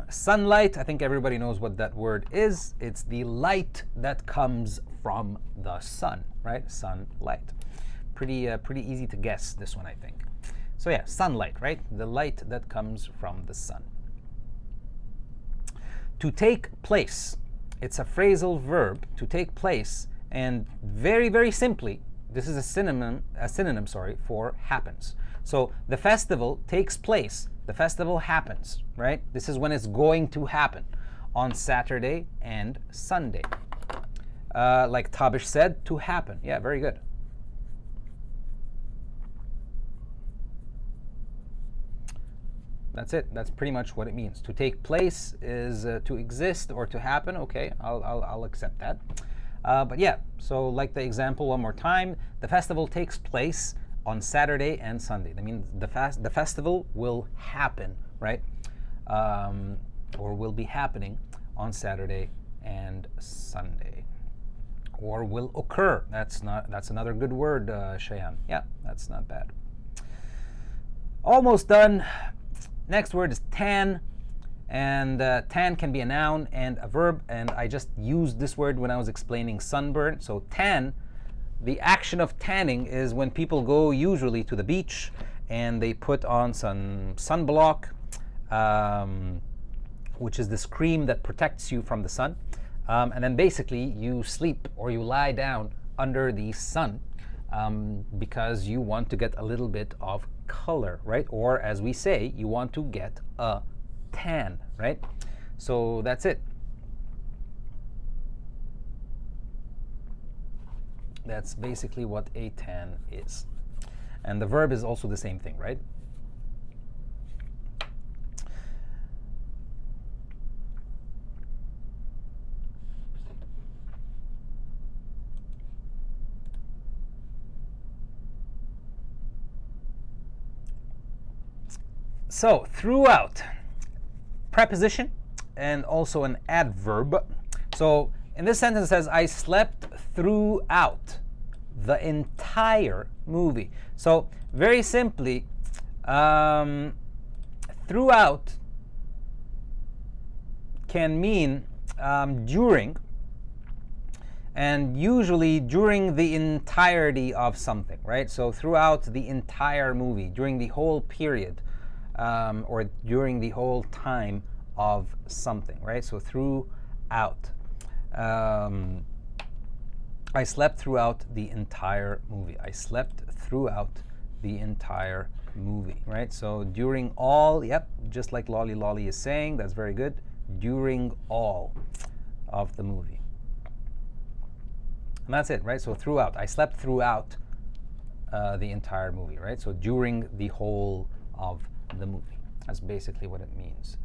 Sunlight, I think everybody knows what that word is. It's the light that comes from the sun, right? Sunlight. Pretty easy to guess, this one, I think. So yeah, sunlight, right? The light that comes from the sun. To take place. It's a phrasal verb, to take place, and very, very simply, this is a synonym, for happens. So the festival takes place. The festival happens, right? This is when it's going to happen, on Saturday and Sunday. Like Tabish said, to happen. Yeah, very good. That's it. That's pretty much what it means. To take place is to exist or to happen. Okay, I'll accept that. But yeah, so like the example one more time, the festival takes place on Saturday and Sunday. I mean, the festival will happen, right? Or will be happening on Saturday and Sunday, or will occur. That's another good word, Shayan. Yeah, that's not bad. Almost done. Next word is tan, and tan can be a noun and a verb, and I just used this word when I was explaining sunburn. So tan. The action of tanning is when people go usually to the beach and they put on some sunblock, which is this cream that protects you from the sun. And then basically you sleep or you lie down under the sun because you want to get a little bit of color, right? Or as we say, you want to get a tan, right? So that's it. That's basically what a tan is. And the verb is also the same thing, right? So, throughout. preposition and also an adverb. So in this sentence it says, I slept throughout the entire movie. So very simply, throughout can mean during, and usually during the entirety of something, right? So throughout the entire movie, during the whole period, or during the whole time of something, right? So throughout. I slept throughout the entire movie. I slept throughout the entire movie, right? So during all, yep, just like Lolly Lolly is saying, that's very good. During all of the movie. And that's it, right? So throughout. I slept throughout the entire movie, right? So during the whole of the movie. That's basically what it means.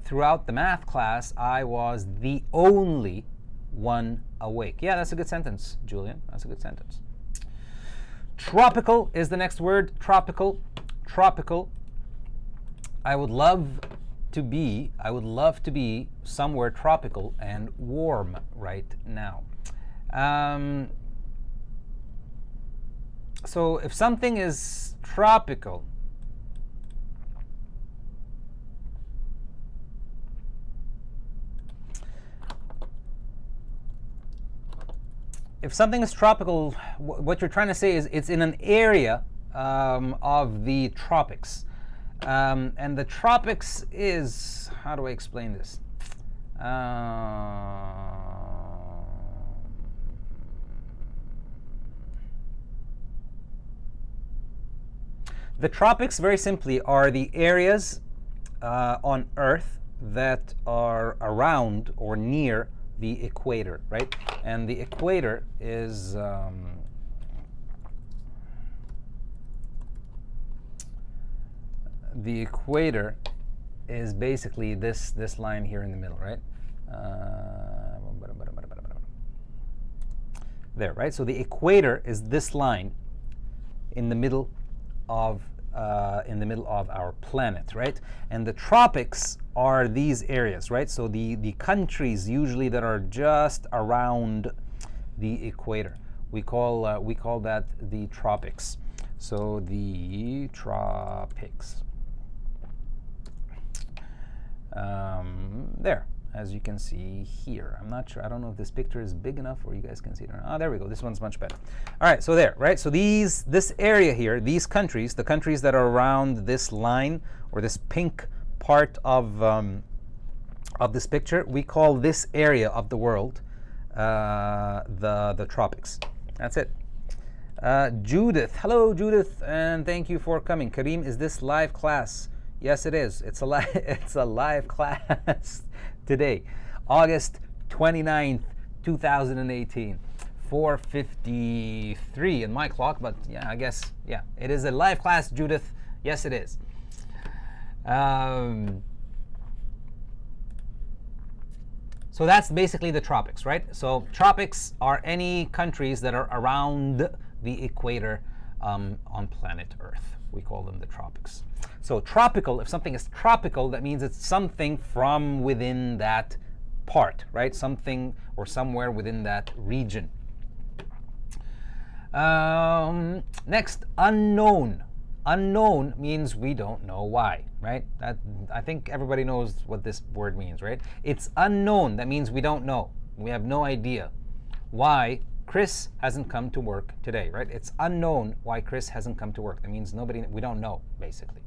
Throughout the math class, I was the only one awake. Yeah, that's a good sentence, Julian. That's a good sentence. Tropical is the next word. Tropical. Tropical. I would love to be somewhere tropical and warm right now. So if something is tropical, what you're trying to say is it's in an area of the tropics. And the tropics is, how do I explain this? The tropics, very simply, are the areas on Earth that are around or near the equator, right? And the equator is basically this line here in the middle, right? There, right? So the equator is this line in the middle of our planet, right? And the tropics are these areas, right? So the countries usually that are just around the equator, we call that the tropics. So the tropics. There, as you can see here. I'm not sure. I don't know if this picture is big enough or you guys can see it or not. Oh, there we go. This one's much better. All right, so there, right? So this area here, these countries, the countries that are around this line or this pink part of this picture, we call this area of the world the tropics. That's it. Judith, hello Judith, and thank you for coming. Karim, is this live class? Yes, it is. It's a live class today, August 29th, 2018, 4:53 in my clock, but yeah, I guess, yeah, it is a live class, Judith. Yes, it is. So that's basically the tropics, right? So tropics are any countries that are around the equator on planet Earth. We call them the tropics. So tropical, if something is tropical, that means it's something from within that part, right? Something or somewhere within that region. Next, unknown. Unknown means we don't know why, right? I think everybody knows what this word means, right? It's unknown. That means we don't know. We have no idea why Chris hasn't come to work today, right? It's unknown why Chris hasn't come to work. That means we don't know, basically.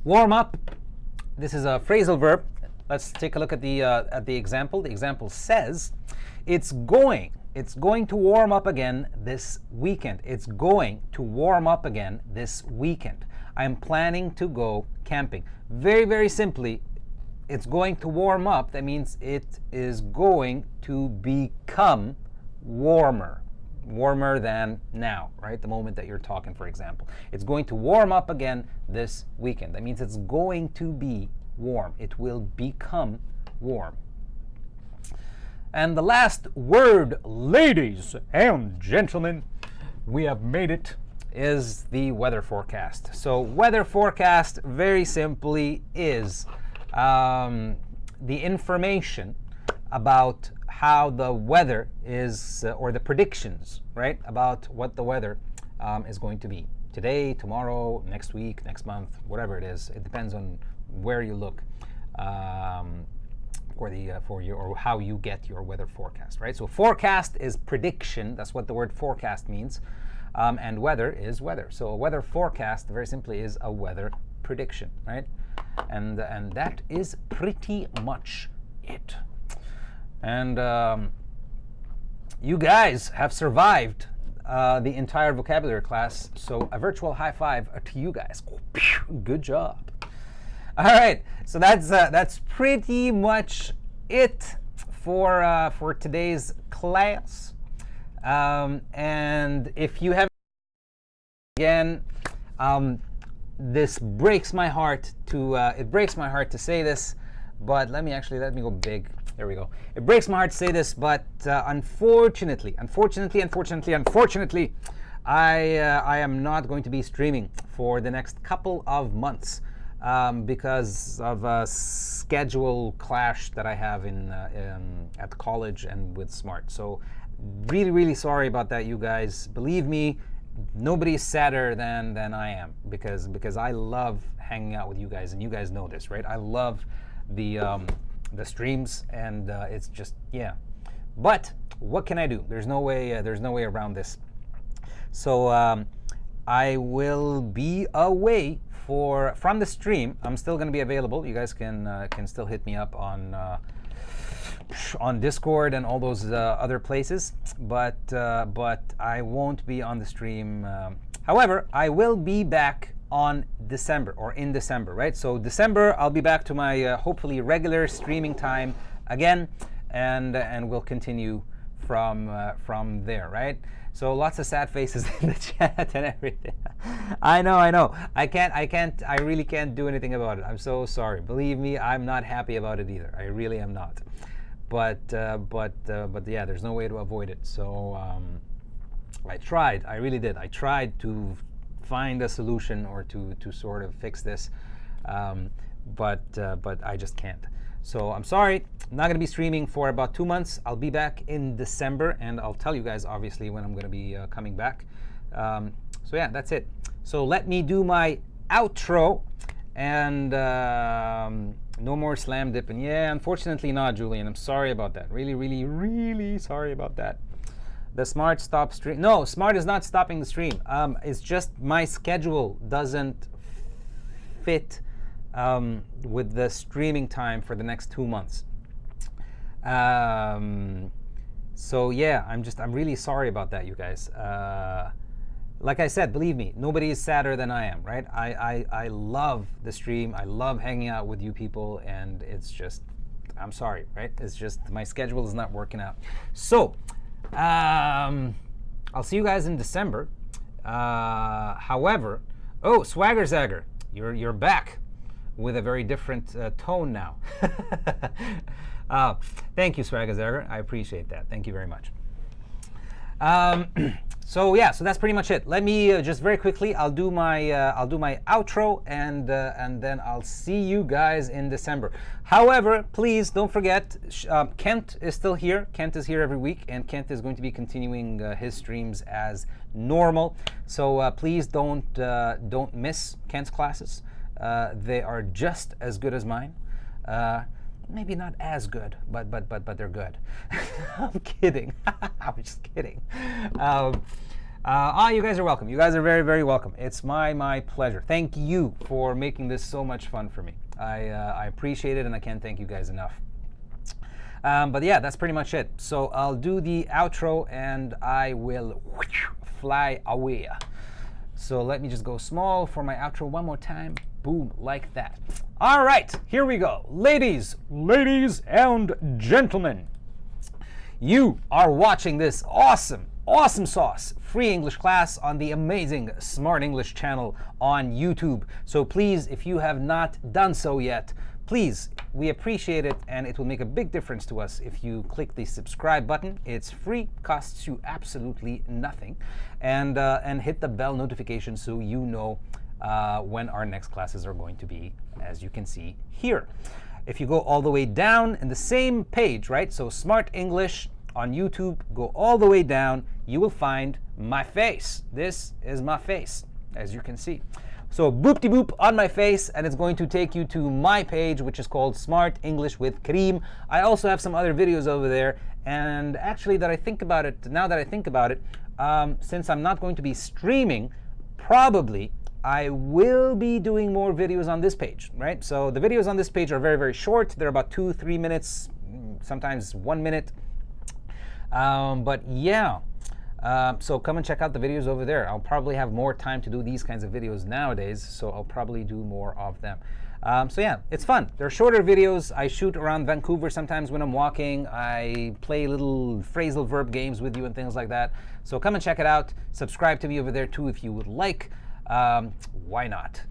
Warm up. This is a phrasal verb. Let's take a look at the example. The example says, it's going to warm up again this weekend. It's going to warm up again this weekend. I'm planning to go camping. Very, very simply, it's going to warm up. That means it is going to become warmer than now, right? The moment that you're talking, for example. It's going to warm up again this weekend. That means it's going to be warm. It will become warm. And the last word, ladies and gentlemen, we have made it, is the weather forecast. So weather forecast, very simply, is the information about how the weather is, or the predictions, right, about what the weather is going to be today, tomorrow, next week, next month, whatever it is. It depends on where you look or how you get your weather forecast, right? So forecast is prediction. That's what the word forecast means. And weather is weather. So a weather forecast, very simply, is a weather prediction, right? And that is pretty much it. And you guys have survived the entire vocabulary class, so a virtual high five to you guys. Good job. All right, so that's pretty much it for today's class. And if you have, again, this breaks my heart to it breaks my heart to say this, but let me go big. There we go. It breaks my heart to say this, but unfortunately, I am not going to be streaming for the next couple of months because of a schedule clash that I have at college and with Smrt. So really, really sorry about that, you guys. Believe me, nobody's sadder than I am, because I love hanging out with you guys, and you guys know this, right? I love the streams, and it's just, yeah. But what can I do? There's no way around this. So I will be away from the stream. I'm still going to be available. You guys can still hit me up on Discord and all those other places, but I won't be on the stream. However, I will be back in December, right? So December, I'll be back to my hopefully regular streaming time again, and we'll continue from there, right? So lots of sad faces in the chat and everything. I know. I really can't do anything about it. I'm so sorry. Believe me, I'm not happy about it either. I really am not. But yeah, there's no way to avoid it. So I tried. I really did. I tried to find a solution or to sort of fix this, but I just can't. So I'm sorry. I'm not going to be streaming for about 2 months. I'll be back in December, and I'll tell you guys obviously when I'm going to be coming back. So yeah, that's it. So let me do my outro, and no more slam dipping. Yeah, unfortunately not, Julian. I'm sorry about that. Really, really, really sorry about that. The Smrt stop stream. No, Smrt is not stopping the stream. It's just my schedule doesn't fit with the streaming time for the next 2 months. So yeah, I'm really sorry about that, you guys. Like I said, believe me, nobody is sadder than I am, right? I love the stream. I love hanging out with you people, and it's just, I'm sorry, right? It's just my schedule is not working out. So I'll see you guys in December. However, oh, Swagger Zagger, you're back with a very different tone now. Thank you, Swagger Zagger. I appreciate that. Thank you very much. So yeah, so that's pretty much it. Let me just very quickly. I'll do my outro, and then I'll see you guys in December. However, please don't forget, Kent is still here. Kent is here every week, and Kent is going to be continuing his streams as normal. So please don't miss Kent's classes. They are just as good as mine. Maybe not as good, but they're good. I'm kidding. I'm just kidding. You guys are welcome. You guys are very, very welcome. It's my pleasure. Thank you for making this so much fun for me. I appreciate it, and I can't thank you guys enough. But yeah, that's pretty much it. So I'll do the outro, and I will fly away. So let me just go small for my outro one more time. Boom, like that. All right, here we go. Ladies and gentlemen, you are watching this awesome sauce free English class on the amazing Smrt English channel on YouTube. So please, if you have not done so yet, please, we appreciate it, and it will make a big difference to us if you click the subscribe button. It's free, costs you absolutely nothing, and hit the bell notification so you know when our next classes are going to be, as you can see here. If you go all the way down in the same page, right? So Smrt English on YouTube, go all the way down, you will find my face. This is my face, as you can see. So boop-de-boop on my face, and it's going to take you to my page, which is called Smrt English with Karim. I also have some other videos over there, and actually now that I think about it, since I'm not going to be streaming, probably I will be doing more videos on this page, right? So the videos on this page are very, very short. They're about 2-3 minutes, sometimes 1 minute. But yeah. So come and check out the videos over there. I'll probably have more time to do these kinds of videos nowadays, so I'll probably do more of them. So yeah, it's fun. They're shorter videos. I shoot around Vancouver sometimes when I'm walking. I play little phrasal verb games with you and things like that. So come and check it out. Subscribe to me over there too if you would like. Why not?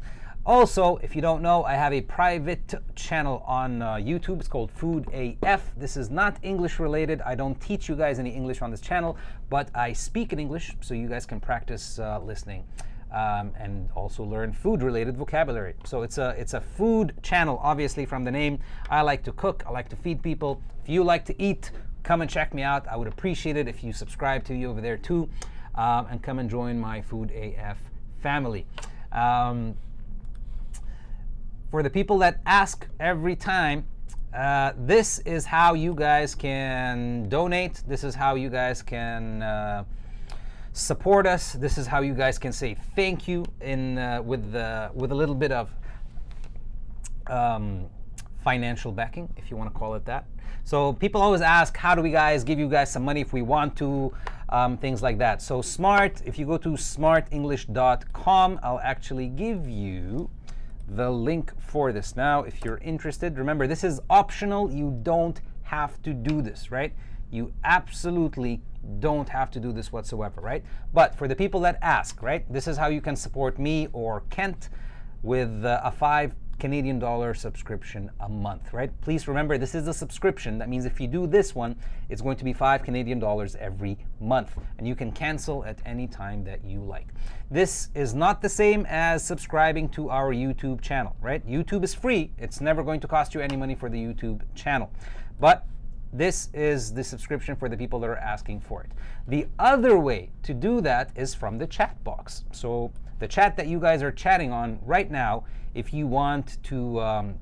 Also, if you don't know, I have a private channel on YouTube. It's called Food AF. This is not English related. I don't teach you guys any English on this channel, but I speak in English so you guys can practice listening and also learn food related vocabulary. So it's a food channel, obviously from the name. I like to cook. I like to feed people. If you like to eat, come and check me out. I would appreciate it if you subscribe to me over there too, and come and join my Food AF family. For the people that ask every time, this is how you guys can donate. This is how you guys can support us. This is how you guys can say thank you with a little bit of financial backing, if you want to call it that. So people always ask, how do we guys give you guys some money if we want to, things like that. So Smrt, if you go to smartenglish.com, I'll actually give you the link for this now if you're interested. Remember, this is optional. You don't have to do this, right? You absolutely don't have to do this whatsoever, right? But for the people that ask, right, this is how you can support me or Kent with a $5 Canadian subscription a month, right? Please remember, this is a subscription. That means if you do this one, it's going to be $5 Canadian every month, and you can cancel at any time that you like. This is not the same as subscribing to our YouTube channel, right? YouTube is free. It's never going to cost you any money for the YouTube channel. But this is the subscription for the people that are asking for it. The other way to do that is from the chat box. So the chat that you guys are chatting on right now, if you want to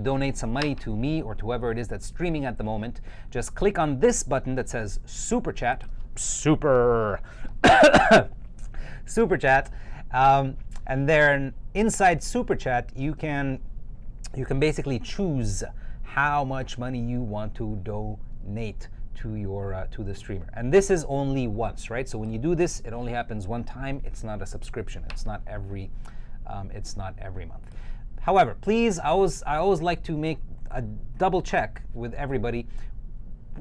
donate some money to me or to whoever it is that's streaming at the moment, just click on this button that says Super Chat, Super Chat, and then inside Super Chat you can basically choose how much money you want to donate to your to the streamer, and this is only once, right? So when you do this, it only happens one time. It's not a subscription. It's not every month. However, please, I always like to make a double check with everybody.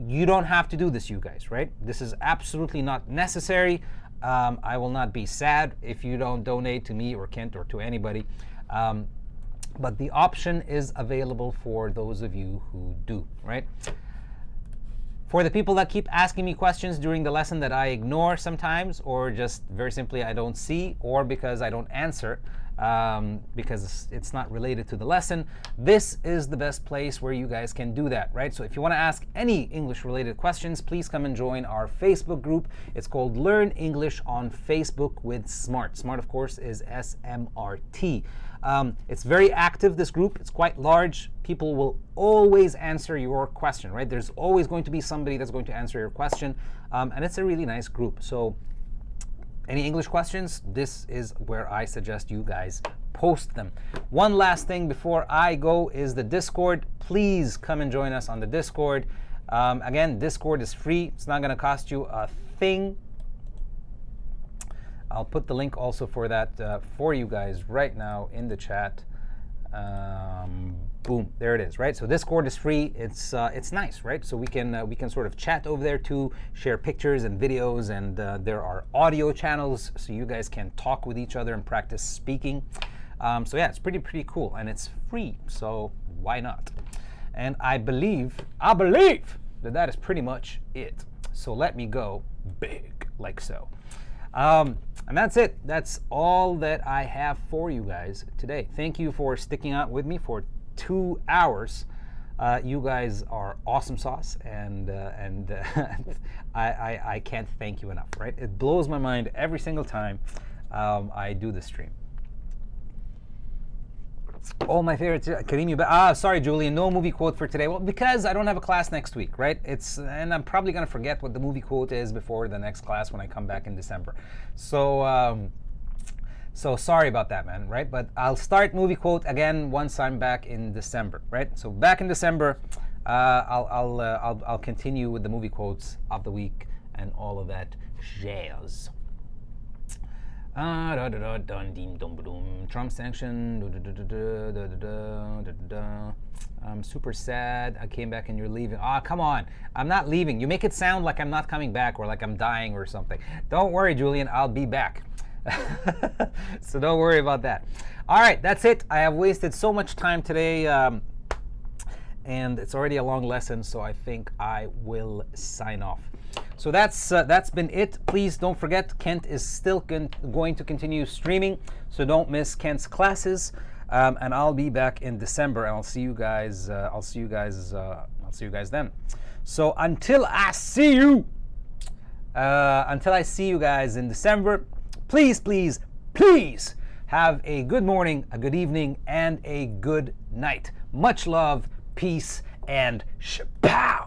You don't have to do this, you guys, right? This is absolutely not necessary. I will not be sad if you don't donate to me or Kent or to anybody. But the option is available for those of you who do, right? For the people that keep asking me questions during the lesson that I ignore sometimes, or just very simply I don't see, or because I don't answer, because it's not related to the lesson, this is the best place where you guys can do that, right? So if you want to ask any English-related questions, please come and join our Facebook group. It's called Learn English on Facebook with Smrt. Smrt, of course, is SMRT. It's very active, this group. It's quite large. People will always answer your question, right? There's always going to be somebody that's going to answer your question, and it's a really nice group. So any English questions, this is where I suggest you guys post them. One last thing before I go is the Discord. Please come and join us on the Discord. Again, Discord is free. It's not going to cost you a thing. I'll put the link also for that for you guys right now in the chat. Boom, there it is, right? So Discord is free. It's nice, right? So we can sort of chat over there too, share pictures and videos, and there are audio channels so you guys can talk with each other and practice speaking. So yeah, it's pretty cool, and it's free. So why not? And I believe that is pretty much it. So let me go big, like so. And that's it. That's all that I have for you guys today. Thank you for sticking out with me for 2 hours. You guys are awesome sauce, and I can't thank you enough, right? It blows my mind every single time I do this stream. All my favorites. Karim, you sorry, Julian, no movie quote for today. Well, because I don't have a class next week, right? And I'm probably gonna forget what the movie quote is before the next class when I come back in December. So sorry about that, man, right? But I'll start movie quote again once I'm back in December, right? So back in December, I'll continue with the movie quotes of the week and all of that jazz. Trump sanction. I'm super sad. I came back and you're leaving. Come on. I'm not leaving. You make it sound like I'm not coming back or like I'm dying or something. Don't worry, Julian. I'll be back. So don't worry about that. All right, that's it. I have wasted so much time today, and it's already a long lesson, so I think I will sign off. So that's been it. Please don't forget, Kent is still going to continue streaming, so don't miss Kent's classes. And I'll be back in December, and I'll see you guys. I'll see you guys then. So until I see you guys in December, please have a good morning, a good evening, and a good night. Much love, peace, and shapow.